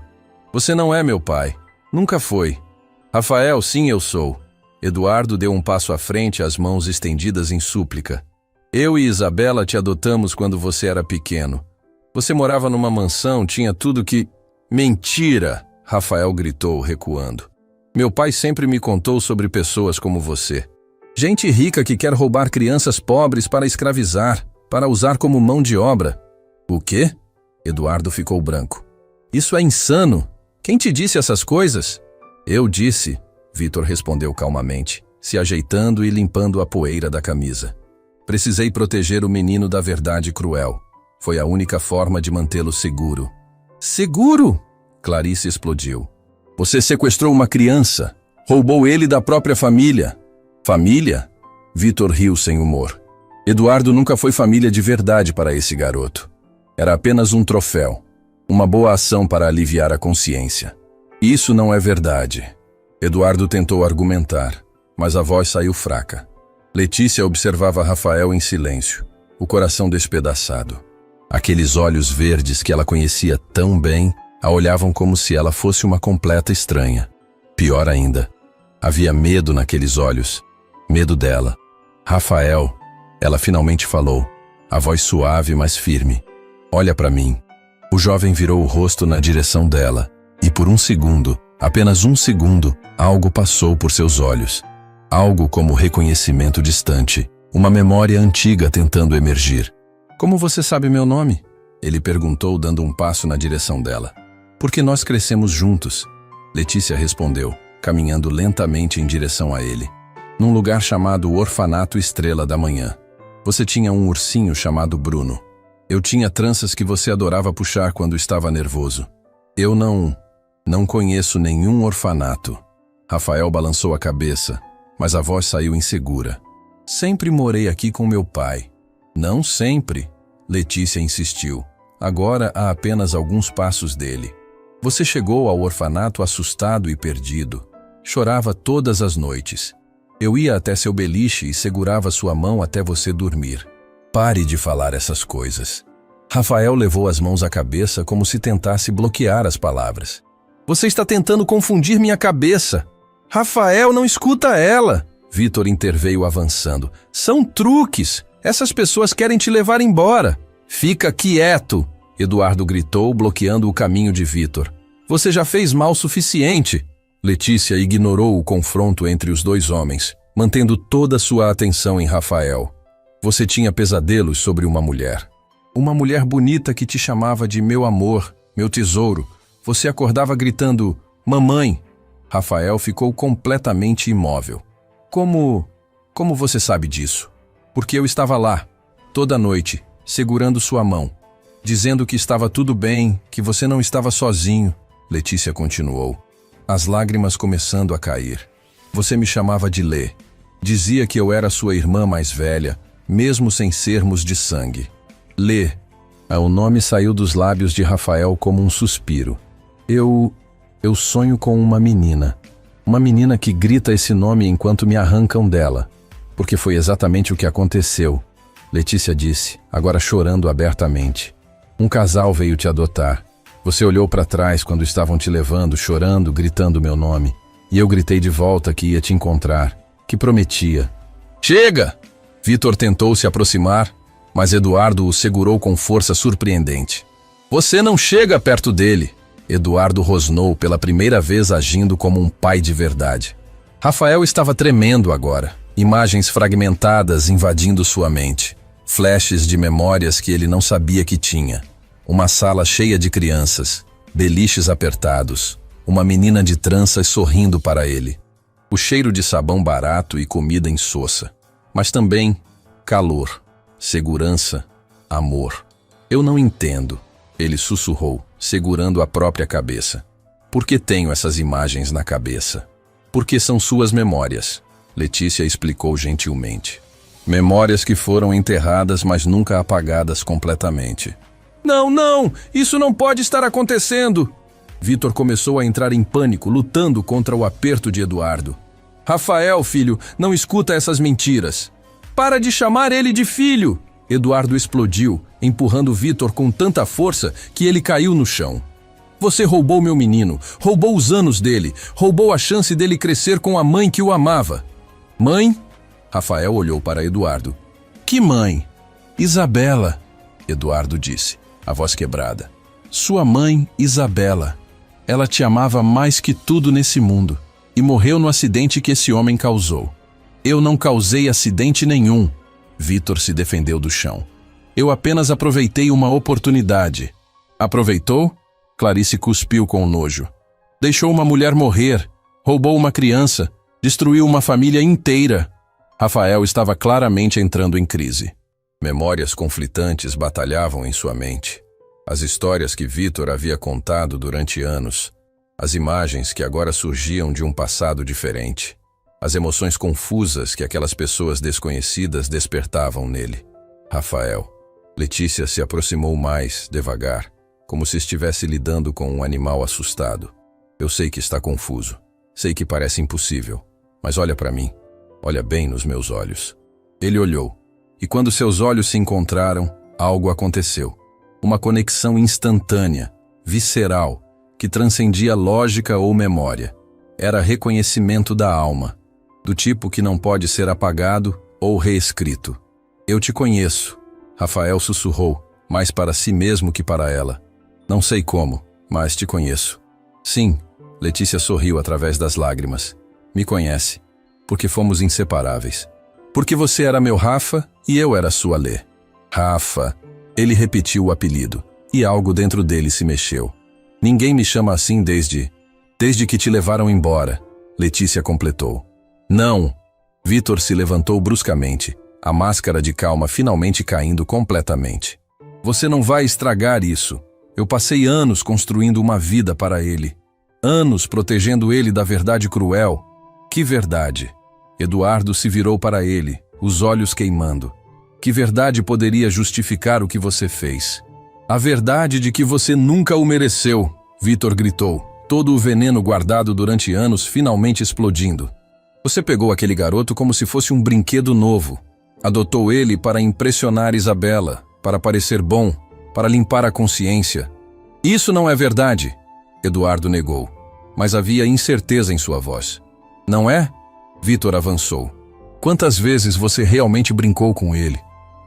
[SPEAKER 1] Você não é meu pai. Nunca foi. Rafael, sim, eu sou. Eduardo deu um passo à frente, as mãos estendidas em súplica. Eu e Isabela te adotamos quando você era pequeno. Você morava numa mansão, tinha tudo que... Mentira! Rafael gritou, recuando. Meu pai sempre me contou sobre pessoas como você. Gente rica que quer roubar crianças pobres para escravizar, para usar como mão de obra. O quê? Eduardo ficou branco. Isso é insano! Quem te disse essas coisas? Eu disse, Vitor respondeu calmamente, se ajeitando e limpando a poeira da camisa. Precisei proteger o menino da verdade cruel. Foi a única forma de mantê-lo seguro. Seguro? Clarice explodiu. Você sequestrou uma criança. Roubou ele da própria família. Família? Vitor riu sem humor. Eduardo nunca foi família de verdade para esse garoto. Era apenas um troféu. Uma boa ação para aliviar a consciência. Isso não é verdade. Eduardo tentou argumentar, mas a voz saiu fraca. Letícia observava Rafael em silêncio, o coração despedaçado. Aqueles olhos verdes que ela conhecia tão bem a olhavam como se ela fosse uma completa estranha. Pior ainda, havia medo naqueles olhos. Medo dela. Rafael, ela finalmente falou, a voz suave, mas firme. Olha para mim. O jovem virou o rosto na direção dela, e por um segundo, apenas um segundo, algo passou por seus olhos. Algo como reconhecimento distante, uma memória antiga tentando emergir. Como você sabe meu nome? Ele perguntou, dando um passo na direção dela. Porque nós crescemos juntos. Letícia respondeu, caminhando lentamente em direção a ele. Num lugar chamado Orfanato Estrela da Manhã. Você tinha um ursinho chamado Bruno. Eu tinha tranças que você adorava puxar quando estava nervoso. Eu não conheço nenhum orfanato. Rafael balançou a cabeça, mas a voz saiu insegura. Sempre morei aqui com meu pai. Não sempre, Letícia insistiu. Agora há apenas alguns passos dele. Você chegou ao orfanato assustado e perdido. Chorava todas as noites. Eu ia até seu beliche e segurava sua mão até você dormir. Pare de falar essas coisas. Rafael levou as mãos à cabeça como se tentasse bloquear as palavras. Você está tentando confundir minha cabeça. Rafael, não escuta ela. Vitor interveio avançando. São truques. Essas pessoas querem te levar embora. Fica quieto, Eduardo gritou, bloqueando o caminho de Vitor. Você já fez mal suficiente. Letícia ignorou o confronto entre os dois homens, mantendo toda sua atenção em Rafael. Você tinha pesadelos sobre uma mulher. Uma mulher bonita que te chamava de meu amor, meu tesouro. Você acordava gritando, mamãe. Rafael ficou completamente imóvel. Como você sabe disso? Porque eu estava lá, toda noite, segurando sua mão, dizendo que estava tudo bem, que você não estava sozinho. Letícia continuou, as lágrimas começando a cair. Você me chamava de Lê. Dizia que eu era sua irmã mais velha, mesmo sem sermos de sangue. Lê. O nome saiu dos lábios de Rafael como um suspiro. Eu sonho com uma menina. Uma menina que grita esse nome enquanto me arrancam dela. Porque foi exatamente o que aconteceu. Letícia disse, agora chorando abertamente. Um casal veio te adotar. Você olhou para trás quando estavam te levando, chorando, gritando meu nome. E eu gritei de volta que ia te encontrar, que prometia. Chega! Vitor tentou se aproximar, mas Eduardo o segurou com força surpreendente. Você não chega perto dele! Eduardo rosnou pela primeira vez agindo como um pai de verdade. Rafael estava tremendo agora, imagens fragmentadas invadindo sua mente, flashes de memórias que ele não sabia que tinha. Uma sala cheia de crianças, beliches apertados, uma menina de tranças sorrindo para ele. O cheiro de sabão barato e comida insossa. Mas também calor, segurança, amor. Eu não entendo, ele sussurrou, segurando a própria cabeça. Por que tenho essas imagens na cabeça? Porque são suas memórias, Letícia explicou gentilmente. Memórias que foram enterradas, mas nunca apagadas completamente. Não, isso não pode estar acontecendo! Vitor começou a entrar em pânico, lutando contra o aperto de Eduardo. Rafael, filho, não escuta essas mentiras. Para de chamar ele de filho! Eduardo explodiu, empurrando Vitor com tanta força que ele caiu no chão. Você roubou meu menino, roubou os anos dele, roubou a chance dele crescer com a mãe que o amava. Mãe? Rafael olhou para Eduardo. Que mãe? Isabela, Eduardo disse, a voz quebrada. Sua mãe, Isabela. Ela te amava mais que tudo nesse mundo e morreu no acidente que esse homem causou. Eu não causei acidente nenhum. Vitor se defendeu do chão. Eu apenas aproveitei uma oportunidade. Aproveitou? Clarice cuspiu com nojo. Deixou uma mulher morrer, roubou uma criança, destruiu uma família inteira. Rafael estava claramente entrando em crise. Memórias conflitantes batalhavam em sua mente. As histórias que Vitor havia contado durante anos. As imagens que agora surgiam de um passado diferente. As emoções confusas que aquelas pessoas desconhecidas despertavam nele. Rafael. Letícia se aproximou mais, devagar, como se estivesse lidando com um animal assustado. Eu sei que está confuso. Sei que parece impossível. Mas olha para mim. Olha bem nos meus olhos. Ele olhou. E quando seus olhos se encontraram, algo aconteceu. Uma conexão instantânea, visceral, que transcendia lógica ou memória. Era reconhecimento da alma, do tipo que não pode ser apagado ou reescrito. Eu te conheço, Rafael sussurrou, mais para si mesmo que para ela. Não sei como, mas te conheço. Sim, Letícia sorriu através das lágrimas. Me conhece, porque fomos inseparáveis. Porque você era meu Rafa e eu era sua Lê. Rafa. Ele repetiu o apelido, e algo dentro dele se mexeu. Ninguém me chama assim desde que te levaram embora, Letícia completou. Não! Vitor se levantou bruscamente, a máscara de calma finalmente caindo completamente. Você não vai estragar isso. Eu passei anos construindo uma vida para ele. Anos protegendo ele da verdade cruel. Que verdade? Eduardo se virou para ele, os olhos queimando. Que verdade poderia justificar o que você fez? A verdade de que você nunca o mereceu, Vitor gritou, todo o veneno guardado durante anos finalmente explodindo. Você pegou aquele garoto como se fosse um brinquedo novo. Adotou ele para impressionar Isabela, para parecer bom, para limpar a consciência. Isso não é verdade, Eduardo negou, mas havia incerteza em sua voz. Não é? Vitor avançou. Quantas vezes você realmente brincou com ele?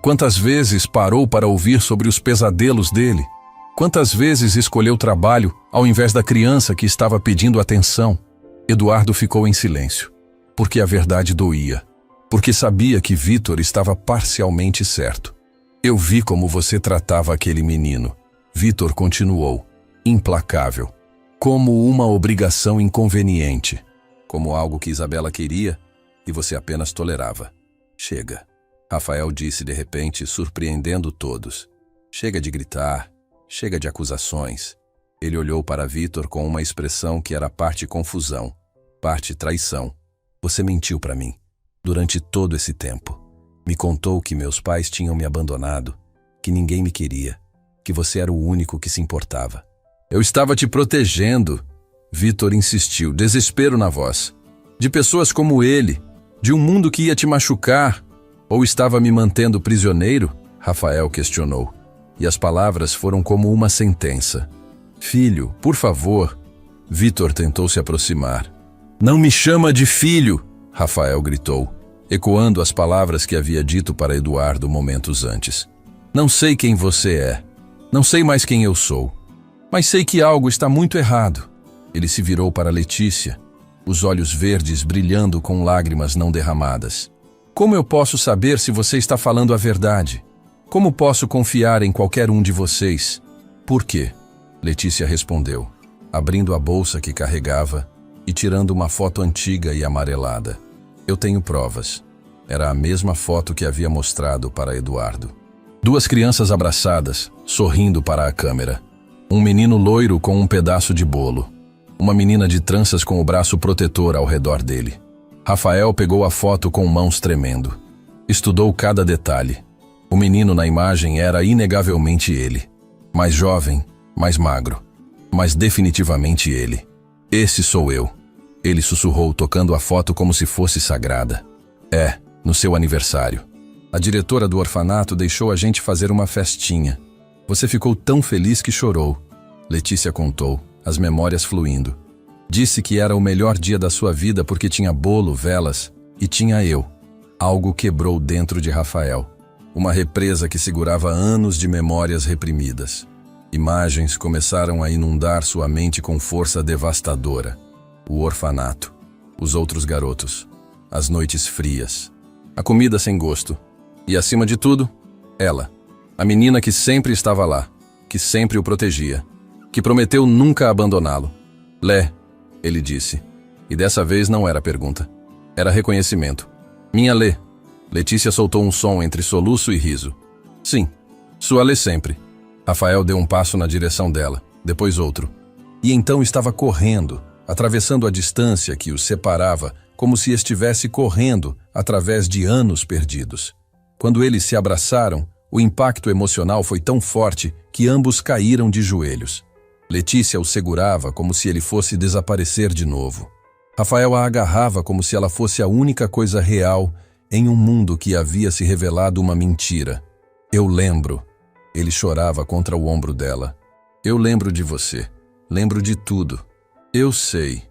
[SPEAKER 1] Quantas vezes parou para ouvir sobre os pesadelos dele? Quantas vezes escolheu trabalho ao invés da criança que estava pedindo atenção? Eduardo ficou em silêncio, porque a verdade doía, porque sabia que Vitor estava parcialmente certo. Eu vi como você tratava aquele menino. Vitor continuou, implacável, como uma obrigação inconveniente, como algo que Isabela queria e você apenas tolerava. Chega, Rafael disse de repente, surpreendendo todos. Chega de gritar. Chega de acusações. Ele olhou para Vitor com uma expressão que era parte confusão, parte traição. Você mentiu para mim. Durante todo esse tempo. Me contou que meus pais tinham me abandonado, que ninguém me queria, que você era o único que se importava. Eu estava te protegendo. Vitor insistiu, desespero na voz. De pessoas como ele, de um mundo que ia te machucar. Ou estava me mantendo prisioneiro? Rafael questionou. E as palavras foram como uma sentença. Filho, por favor. Vitor tentou se aproximar. Não me chama de filho, Rafael gritou, ecoando as palavras que havia dito para Eduardo momentos antes. Não sei quem você é. Não sei mais quem eu sou. Mas sei que algo está muito errado. Ele se virou para Letícia, os olhos verdes brilhando com lágrimas não derramadas. Como eu posso saber se você está falando a verdade? Como posso confiar em qualquer um de vocês? Por quê? Letícia respondeu, abrindo a bolsa que carregava e tirando uma foto antiga e amarelada. Eu tenho provas. Era a mesma foto que havia mostrado para Eduardo. Duas crianças abraçadas, sorrindo para a câmera. Um menino loiro com um pedaço de bolo. Uma menina de tranças com o braço protetor ao redor dele. Rafael pegou a foto com mãos tremendo. Estudou cada detalhe. O menino na imagem era inegavelmente ele. Mais jovem, mais magro. Mas definitivamente ele. Esse sou eu. Ele sussurrou, tocando a foto como se fosse sagrada. É, no seu aniversário. A diretora do orfanato deixou a gente fazer uma festinha. Você ficou tão feliz que chorou. Letícia contou, as memórias fluindo. Disse que era o melhor dia da sua vida porque tinha bolo, velas e tinha eu. Algo quebrou dentro de Rafael. Uma represa que segurava anos de memórias reprimidas. Imagens começaram a inundar sua mente com força devastadora. O orfanato, os outros garotos, as noites frias, a comida sem gosto. E acima de tudo, ela, a menina que sempre estava lá, que sempre o protegia, que prometeu nunca abandoná-lo. Lé, ele disse. E dessa vez não era pergunta. Era reconhecimento. Minha Lê. Letícia soltou um som entre soluço e riso. Sim, sua Lê sempre. Rafael deu um passo na direção dela, depois outro. E então estava correndo, atravessando a distância que os separava, como se estivesse correndo através de anos perdidos. Quando eles se abraçaram, o impacto emocional foi tão forte que ambos caíram de joelhos. Letícia o segurava como se ele fosse desaparecer de novo. Rafael a agarrava como se ela fosse a única coisa real em um mundo que havia se revelado uma mentira. Eu lembro. Ele chorava contra o ombro dela. Eu lembro de você. Lembro de tudo. Eu sei.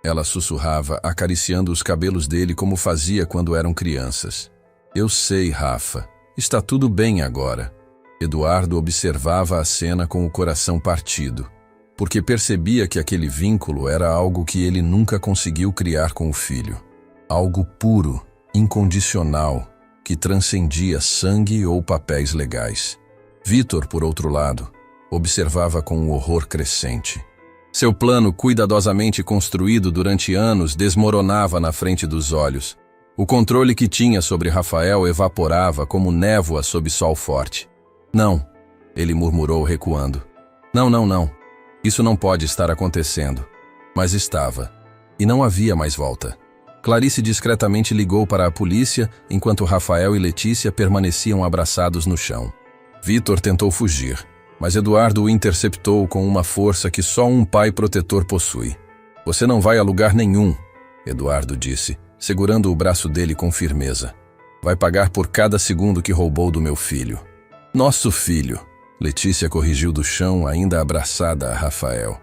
[SPEAKER 1] Ela sussurrava, acariciando os cabelos dele como fazia quando eram crianças. Eu sei, Rafa. Está tudo bem agora. Eduardo observava a cena com o coração partido, porque percebia que aquele vínculo era algo que ele nunca conseguiu criar com o filho. Algo puro, incondicional, que transcendia sangue ou papéis legais. Vitor, por outro lado, observava com um horror crescente. Seu plano, cuidadosamente construído durante anos, desmoronava na frente dos olhos. O controle que tinha sobre Rafael evaporava como névoa sob sol forte. Não, ele murmurou recuando. Não. Isso não pode estar acontecendo. Mas estava. E não havia mais volta. Clarice discretamente ligou para a polícia enquanto Rafael e Letícia permaneciam abraçados no chão. Vitor tentou fugir. Mas Eduardo o interceptou com uma força que só um pai protetor possui. Você não vai a lugar nenhum, Eduardo disse, segurando o braço dele com firmeza. Vai pagar por cada segundo que roubou do meu filho. Nosso filho, Letícia corrigiu do chão, ainda abraçada a Rafael.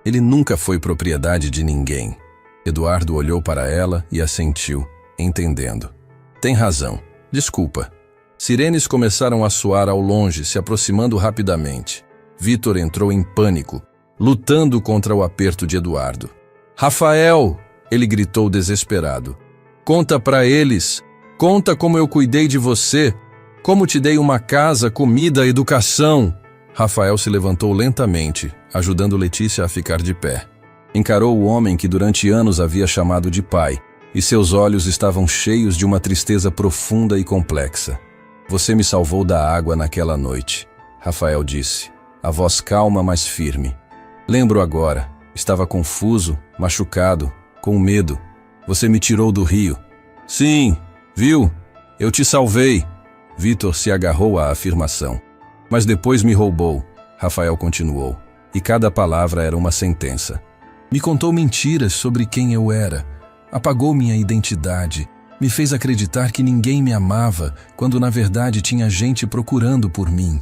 [SPEAKER 1] Ele nunca foi propriedade de ninguém. Eduardo olhou para ela e assentiu, entendendo. Tem razão. Desculpa. Sirenes começaram a soar ao longe, se aproximando rapidamente. Vitor entrou em pânico, lutando contra o aperto de Eduardo. Rafael! Ele gritou desesperado. Conta para eles! Conta como eu cuidei de você! Como te dei uma casa, comida, educação! Rafael se levantou lentamente, ajudando Letícia a ficar de pé. Encarou o homem que durante anos havia chamado de pai, e seus olhos estavam cheios de uma tristeza profunda e complexa. Você me salvou da água naquela noite, Rafael disse, a voz calma, mas firme. Lembro agora, estava confuso, machucado, com medo. Você me tirou do rio. Sim, viu? Eu te salvei. Vitor se agarrou à afirmação. Mas depois me roubou, Rafael continuou, e cada palavra era uma sentença. Me contou mentiras sobre quem eu era, apagou minha identidade, me fez acreditar que ninguém me amava, quando na verdade tinha gente procurando por mim.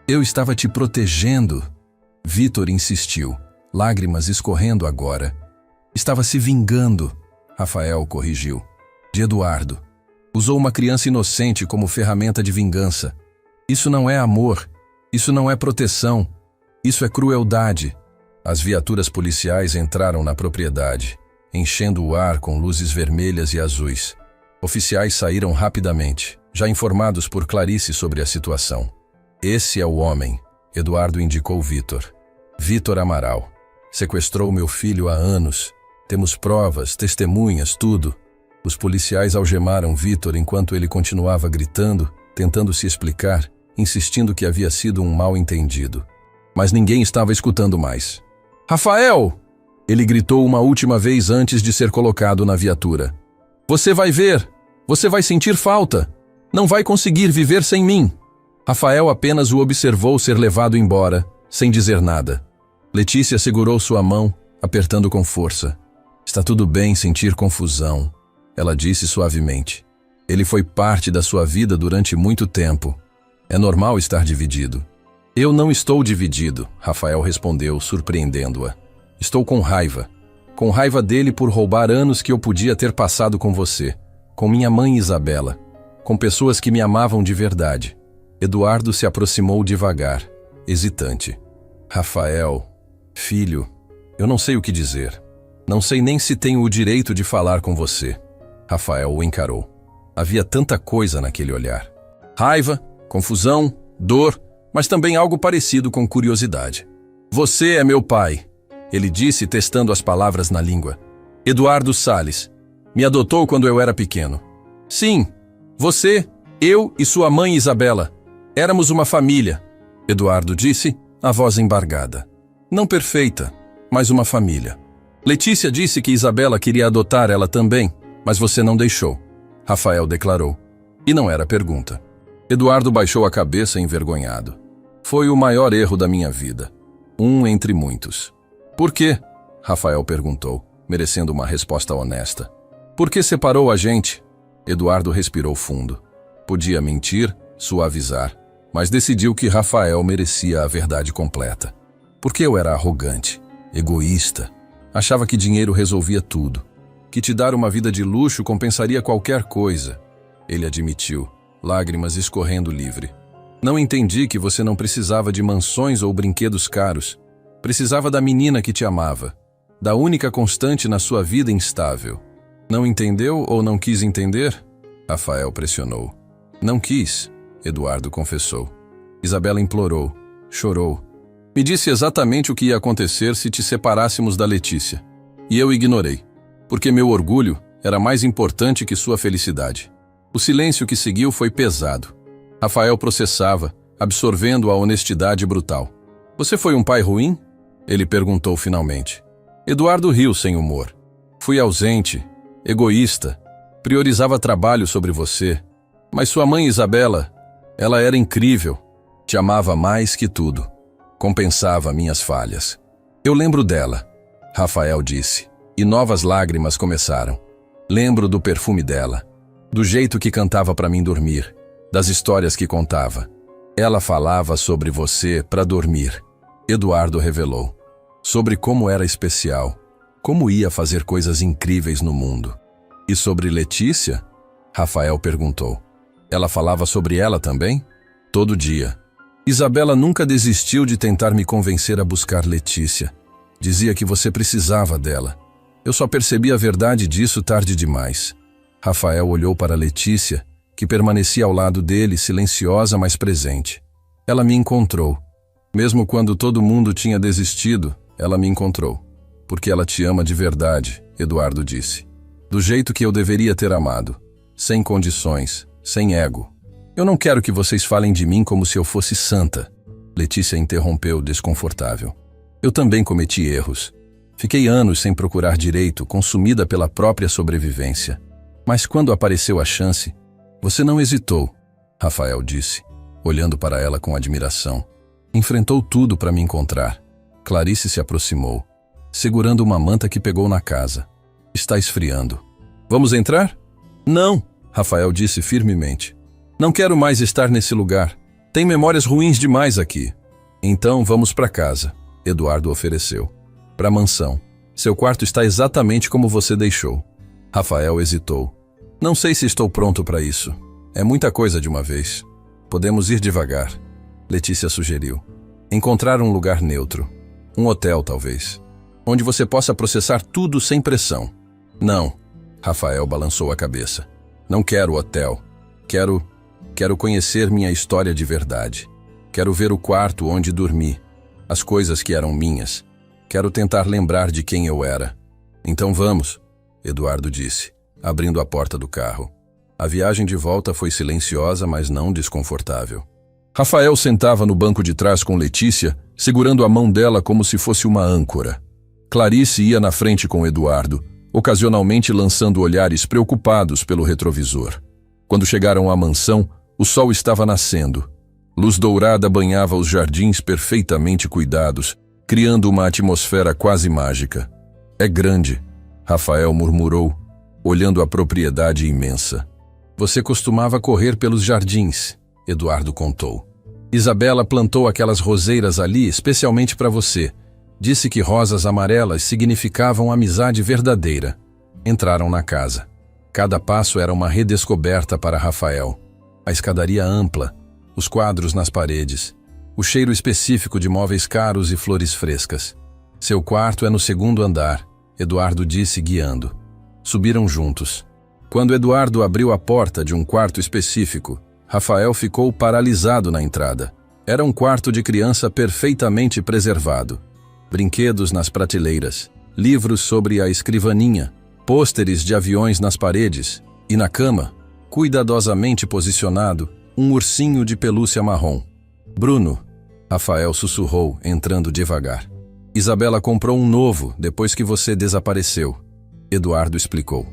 [SPEAKER 1] Eu estava te protegendo. Vitor insistiu, lágrimas escorrendo agora. Estava se vingando, Rafael corrigiu. De Eduardo. Usou uma criança inocente como ferramenta de vingança. Isso não é amor, isso não é proteção, isso é crueldade. As viaturas policiais entraram na propriedade, enchendo o ar com luzes vermelhas e azuis. Oficiais saíram rapidamente, já informados por Clarice sobre a situação. Esse é o homem, Eduardo indicou Vitor. Vitor Amaral. Sequestrou meu filho há anos. Temos provas, testemunhas, tudo. Os policiais algemaram Vitor enquanto ele continuava gritando, tentando se explicar, insistindo que havia sido um mal-entendido. Mas ninguém estava escutando mais. Rafael! Ele gritou uma última vez antes de ser colocado na viatura. Você vai ver! Você vai sentir falta! Não vai conseguir viver sem mim! Rafael apenas o observou ser levado embora, sem dizer nada. Letícia segurou sua mão, apertando com força. Está tudo bem sentir confusão, ela disse suavemente. Ele foi parte da sua vida durante muito tempo. É normal estar dividido. Eu não estou dividido, Rafael respondeu, surpreendendo-a. Estou com raiva. Com raiva dele por roubar anos que eu podia ter passado com você. Com minha mãe Isabela. Com pessoas que me amavam de verdade. Eduardo se aproximou devagar, hesitante. Rafael, filho, eu não sei o que dizer. Não sei nem se tenho o direito de falar com você. Rafael o encarou. Havia tanta coisa naquele olhar. Raiva, confusão, dor, mas também algo parecido com curiosidade. Você é meu pai, ele disse, testando as palavras na língua. Eduardo Salles. Me adotou quando eu era pequeno. Sim, você, eu e sua mãe Isabela. Éramos uma família, Eduardo disse, a voz embargada. Não perfeita, mas uma família. Letícia disse que Isabela queria adotar ela também, mas você não deixou, Rafael declarou. E não era pergunta. Eduardo baixou a cabeça envergonhado. Foi o maior erro da minha vida. Um entre muitos. Por quê? Rafael perguntou, merecendo uma resposta honesta. Por que separou a gente? Eduardo respirou fundo. Podia mentir, suavizar, mas decidiu que Rafael merecia a verdade completa. Porque eu era arrogante, egoísta, achava que dinheiro resolvia tudo, que te dar uma vida de luxo compensaria qualquer coisa. Ele admitiu, lágrimas escorrendo livre. Não entendi que você não precisava de mansões ou brinquedos caros. Precisava da menina que te amava, da única constante na sua vida instável. Não entendeu ou não quis entender? Rafael pressionou. Não quis, Eduardo confessou. Isabela implorou, chorou. Me disse exatamente o que ia acontecer se te separássemos da Letícia. E eu ignorei, porque meu orgulho era mais importante que sua felicidade. O silêncio que seguiu foi pesado. Rafael processava, absorvendo a honestidade brutal. Você foi um pai ruim? Ele perguntou finalmente. Eduardo riu sem humor. Fui ausente, egoísta, priorizava trabalho sobre você. Mas sua mãe Isabela, ela era incrível, te amava mais que tudo. Compensava minhas falhas. Eu lembro dela, Rafael disse, e novas lágrimas começaram. Lembro do perfume dela, do jeito que cantava para mim dormir, das histórias que contava. Ela falava sobre você para dormir. Eduardo revelou. Sobre como era especial, como ia fazer coisas incríveis no mundo. E sobre Letícia? Rafael perguntou. Ela falava sobre ela também? Todo dia. Isabela nunca desistiu de tentar me convencer a buscar Letícia. Dizia que você precisava dela. Eu só percebi a verdade disso tarde demais. Rafael olhou para Letícia, que permanecia ao lado dele, silenciosa, mas presente. Ela me encontrou. Mesmo quando todo mundo tinha desistido, ela me encontrou. Porque ela te ama de verdade, Eduardo disse. Do jeito que eu deveria ter amado. Sem condições, sem ego. Eu não quero que vocês falem de mim como se eu fosse santa. Letícia interrompeu, desconfortável. Eu também cometi erros. Fiquei anos sem procurar direito, consumida pela própria sobrevivência. Mas quando apareceu a chance, você não hesitou, Rafael disse, olhando para ela com admiração. Enfrentou tudo para me encontrar. Clarice se aproximou, segurando uma manta que pegou na casa. Está esfriando. Vamos entrar? Não, Rafael disse firmemente. Não quero mais estar nesse lugar. Tem memórias ruins demais aqui. Então vamos para casa, Eduardo ofereceu. Para a mansão. Seu quarto está exatamente como você deixou. Rafael hesitou. Não sei se estou pronto para isso. É muita coisa de uma vez. Podemos ir devagar. Letícia sugeriu. Encontrar um lugar neutro. Um hotel, talvez. Onde você possa processar tudo sem pressão. Não. Rafael balançou a cabeça. Não quero hotel. Quero conhecer minha história de verdade. Quero ver o quarto onde dormi. As coisas que eram minhas. Quero tentar lembrar de quem eu era. Então vamos, Eduardo disse, abrindo a porta do carro. A viagem de volta foi silenciosa, mas não desconfortável. Rafael sentava no banco de trás com Letícia, segurando a mão dela como se fosse uma âncora. Clarice ia na frente com Eduardo, ocasionalmente lançando olhares preocupados pelo retrovisor. Quando chegaram à mansão, o sol estava nascendo. Luz dourada banhava os jardins perfeitamente cuidados, criando uma atmosfera quase mágica. É grande, Rafael murmurou, olhando a propriedade imensa. Você costumava correr pelos jardins, Eduardo contou. Isabela plantou aquelas roseiras ali especialmente para você. Disse que rosas amarelas significavam amizade verdadeira. Entraram na casa. Cada passo era uma redescoberta para Rafael. A escadaria ampla, os quadros nas paredes, o cheiro específico de móveis caros e flores frescas. Seu quarto é no segundo andar, Eduardo disse guiando. Subiram juntos. Quando Eduardo abriu a porta de um quarto específico, Rafael ficou paralisado na entrada. Era um quarto de criança perfeitamente preservado. Brinquedos nas prateleiras, livros sobre a escrivaninha, pôsteres de aviões nas paredes e na cama, cuidadosamente posicionado, um ursinho de pelúcia marrom. Bruno, Rafael sussurrou, entrando devagar. Isabela comprou um novo depois que você desapareceu. Eduardo explicou.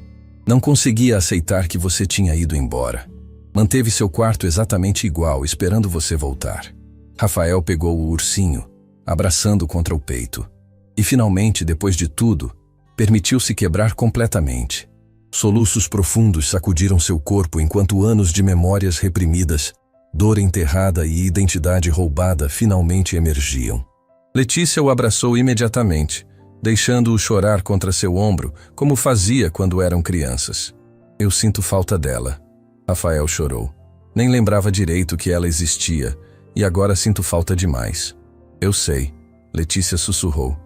[SPEAKER 1] Não conseguia aceitar que você tinha ido embora. Manteve seu quarto exatamente igual, esperando você voltar. Rafael pegou o ursinho, abraçando contra o peito. E finalmente, depois de tudo, permitiu-se quebrar completamente. Soluços profundos sacudiram seu corpo enquanto anos de memórias reprimidas, dor enterrada e identidade roubada finalmente emergiam. Letícia o abraçou imediatamente, deixando-o chorar contra seu ombro, como fazia quando eram crianças. Eu sinto falta dela. Rafael chorou. Nem lembrava direito que ela existia, e agora sinto falta demais. Eu sei, Letícia sussurrou.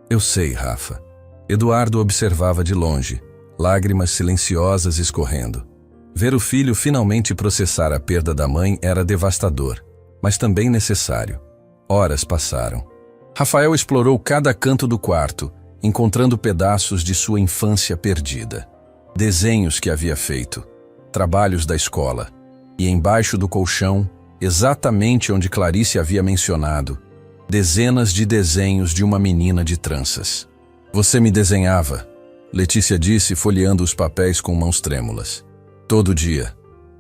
[SPEAKER 1] Eu sei, Rafa. Eduardo observava de longe, lágrimas silenciosas escorrendo. Ver o filho finalmente processar a perda da mãe era devastador, mas também necessário. Horas passaram. Rafael explorou cada canto do quarto, encontrando pedaços de sua infância perdida. Desenhos que havia feito, trabalhos da escola, e embaixo do colchão, exatamente onde Clarice havia mencionado, dezenas de desenhos de uma menina de tranças. Você me desenhava, Letícia disse, folheando os papéis com mãos trêmulas. Todo dia,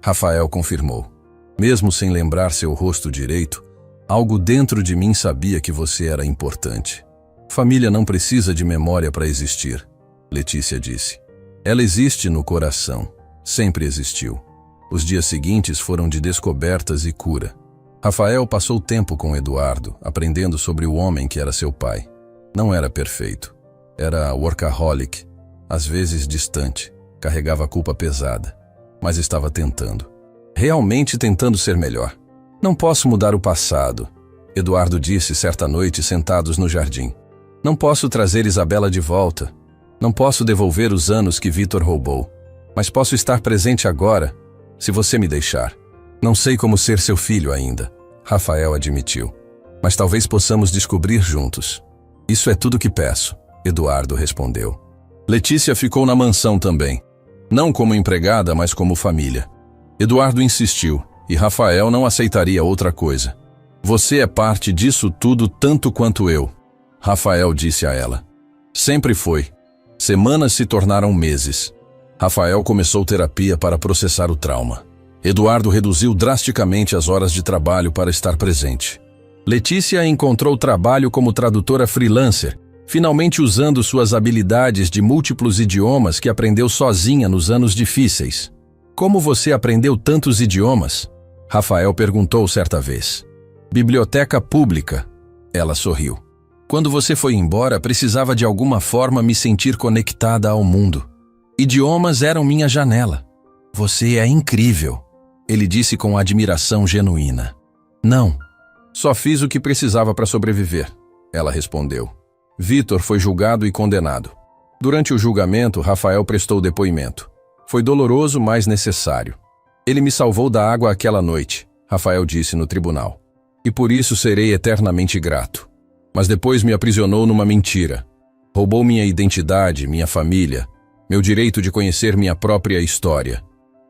[SPEAKER 1] Rafael confirmou. Mesmo sem lembrar seu rosto direito, Algo dentro de mim sabia que você era importante. Família não precisa de memória para existir, Letícia disse. Ela existe no coração. Sempre existiu. Os dias seguintes foram de descobertas e cura. Rafael passou tempo com Eduardo, aprendendo sobre o homem que era seu pai. Não era perfeito. Era workaholic, às vezes distante, carregava a culpa pesada, mas estava tentando. Realmente tentando ser melhor. Não posso mudar o passado, Eduardo disse certa noite sentados no jardim. Não posso trazer Isabela de volta. Não posso devolver os anos que Vitor roubou. Mas posso estar presente agora, se você me deixar. Não sei como ser seu filho ainda, Rafael admitiu. Mas talvez possamos descobrir juntos. Isso é tudo que peço, Eduardo respondeu. Letícia ficou na mansão também. Não como empregada, mas como família. Eduardo insistiu, e Rafael não aceitaria outra coisa. Você é parte disso tudo tanto quanto eu, Rafael disse a ela. Sempre foi. Semanas se tornaram meses. Rafael começou terapia para processar o trauma. Eduardo reduziu drasticamente as horas de trabalho para estar presente. Letícia encontrou trabalho como tradutora freelancer, finalmente usando suas habilidades de múltiplos idiomas que aprendeu sozinha nos anos difíceis. Como você aprendeu tantos idiomas? Rafael perguntou certa vez. Biblioteca pública. Ela sorriu. Quando você foi embora, precisava de alguma forma me sentir conectada ao mundo. Idiomas eram minha janela. Você é incrível, ele disse com admiração genuína. Não, só fiz o que precisava para sobreviver, ela respondeu. Vitor foi julgado e condenado. Durante o julgamento, Rafael prestou depoimento. Foi doloroso, mas necessário. Ele me salvou da água aquela noite, Rafael disse no tribunal. E por isso serei eternamente grato. Mas depois me aprisionou numa mentira. Roubou minha identidade, minha família, meu direito de conhecer minha própria história.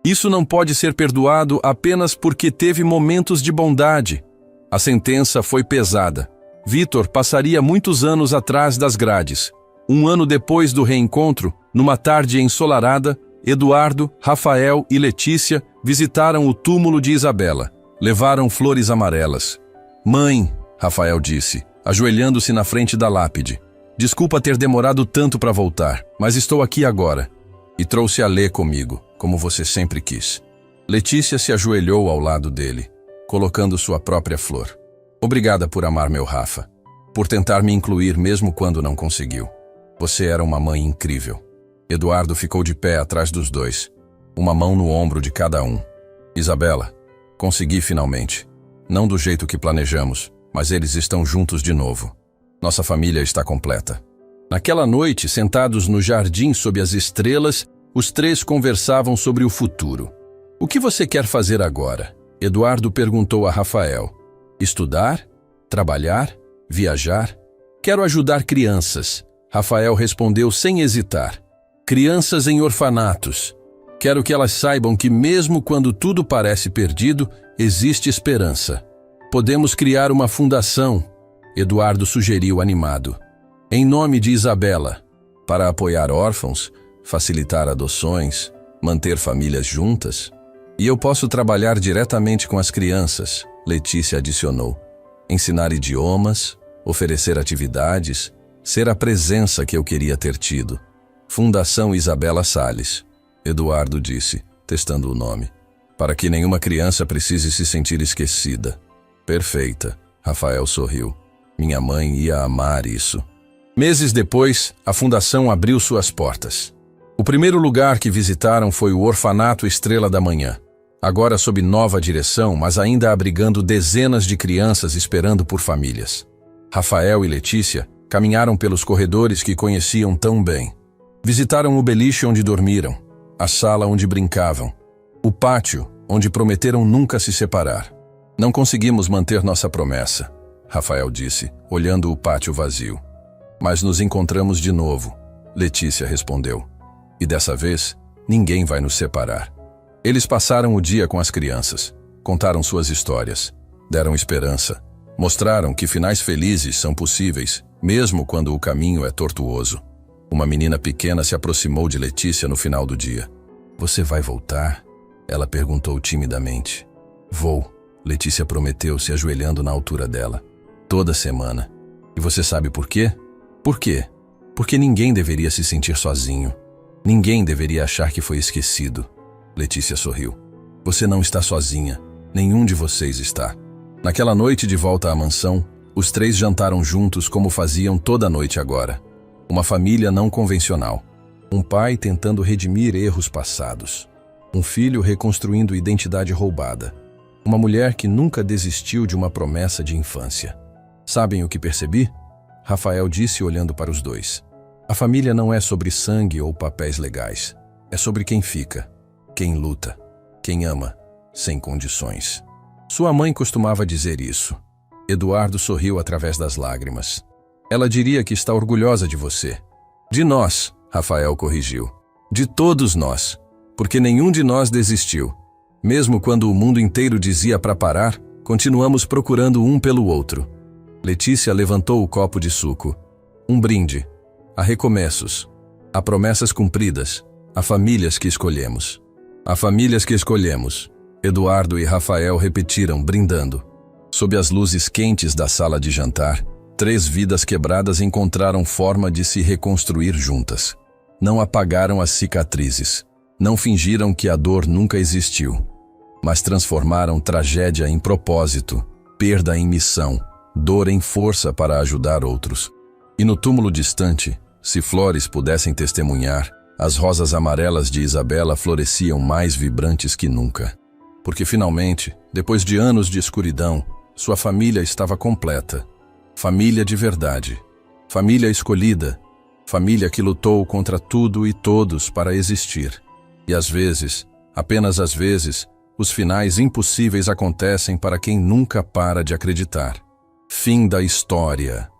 [SPEAKER 1] Isso não pode ser perdoado apenas porque teve momentos de bondade. A sentença foi pesada. Vitor passaria muitos anos atrás das grades. Um ano depois do reencontro, numa tarde ensolarada, Eduardo, Rafael e Letícia visitaram o túmulo de Isabela. Levaram flores amarelas. Mãe, Rafael disse, ajoelhando-se na frente da lápide. Desculpa ter demorado tanto para voltar, mas estou aqui agora. E trouxe a Lê comigo, como você sempre quis. Letícia se ajoelhou ao lado dele, colocando sua própria flor. Obrigada por amar meu Rafa, por tentar me incluir mesmo quando não conseguiu. Você era uma mãe incrível. Eduardo ficou de pé atrás dos dois, uma mão no ombro de cada um. Isabela, consegui finalmente. Não do jeito que planejamos, mas eles estão juntos de novo. Nossa família está completa. Naquela noite, sentados no jardim sob as estrelas, os três conversavam sobre o futuro. O que você quer fazer agora? Eduardo perguntou a Rafael. Estudar? Trabalhar? Viajar? Quero ajudar crianças. Rafael respondeu sem hesitar. Crianças em orfanatos. Quero que elas saibam que mesmo quando tudo parece perdido, existe esperança. Podemos criar uma fundação, Eduardo sugeriu animado. Em nome de Isabela, para apoiar órfãos, facilitar adoções, manter famílias juntas. E eu posso trabalhar diretamente com as crianças, Letícia adicionou. Ensinar idiomas, oferecer atividades, ser a presença que eu queria ter tido. Fundação Isabela Salles, Eduardo disse, testando o nome. Para que nenhuma criança precise se sentir esquecida. Perfeita, Rafael sorriu. Minha mãe ia amar isso. Meses depois, a fundação abriu suas portas. O primeiro lugar que visitaram foi o Orfanato Estrela da Manhã. Agora sob nova direção, mas ainda abrigando dezenas de crianças esperando por famílias. Rafael e Letícia caminharam pelos corredores que conheciam tão bem. Visitaram o beliche onde dormiram, a sala onde brincavam, o pátio onde prometeram nunca se separar. Não conseguimos manter nossa promessa, Rafael disse, olhando o pátio vazio. Mas nos encontramos de novo, Letícia respondeu. E dessa vez, ninguém vai nos separar. Eles passaram o dia com as crianças, contaram suas histórias, deram esperança, mostraram que finais felizes são possíveis, mesmo quando o caminho é tortuoso. Uma menina pequena se aproximou de Letícia no final do dia. Você vai voltar? Ela perguntou timidamente. Vou, Letícia prometeu, se ajoelhando na altura dela. Toda semana. E você sabe por quê? Por quê? Porque ninguém deveria se sentir sozinho. Ninguém deveria achar que foi esquecido. Letícia sorriu. Você não está sozinha. Nenhum de vocês está. Naquela noite de volta à mansão, os três jantaram juntos como faziam toda noite agora. Uma família não convencional. Um pai tentando redimir erros passados. Um filho reconstruindo identidade roubada. Uma mulher que nunca desistiu de uma promessa de infância. Sabem o que percebi? Rafael disse olhando para os dois. A família não é sobre sangue ou papéis legais. É sobre quem fica, quem luta, quem ama, sem condições. Sua mãe costumava dizer isso. Eduardo sorriu através das lágrimas. Ela diria que está orgulhosa de você. De nós, Rafael corrigiu. De todos nós. Porque nenhum de nós desistiu. Mesmo quando o mundo inteiro dizia para parar, continuamos procurando um pelo outro. Letícia levantou o copo de suco. Um brinde. A recomeços. A promessas cumpridas. A famílias que escolhemos. A famílias que escolhemos. Eduardo e Rafael repetiram, brindando. Sob as luzes quentes da sala de jantar, 3 vidas quebradas encontraram forma de se reconstruir juntas. Não apagaram as cicatrizes. Não fingiram que a dor nunca existiu. Mas transformaram tragédia em propósito, perda em missão, dor em força para ajudar outros. E no túmulo distante, se flores pudessem testemunhar, as rosas amarelas de Isabela floresciam mais vibrantes que nunca. Porque finalmente, depois de anos de escuridão, sua família estava completa. Família de verdade. Família escolhida. Família que lutou contra tudo e todos para existir. E às vezes, apenas às vezes, os finais impossíveis acontecem para quem nunca para de acreditar. Fim da história.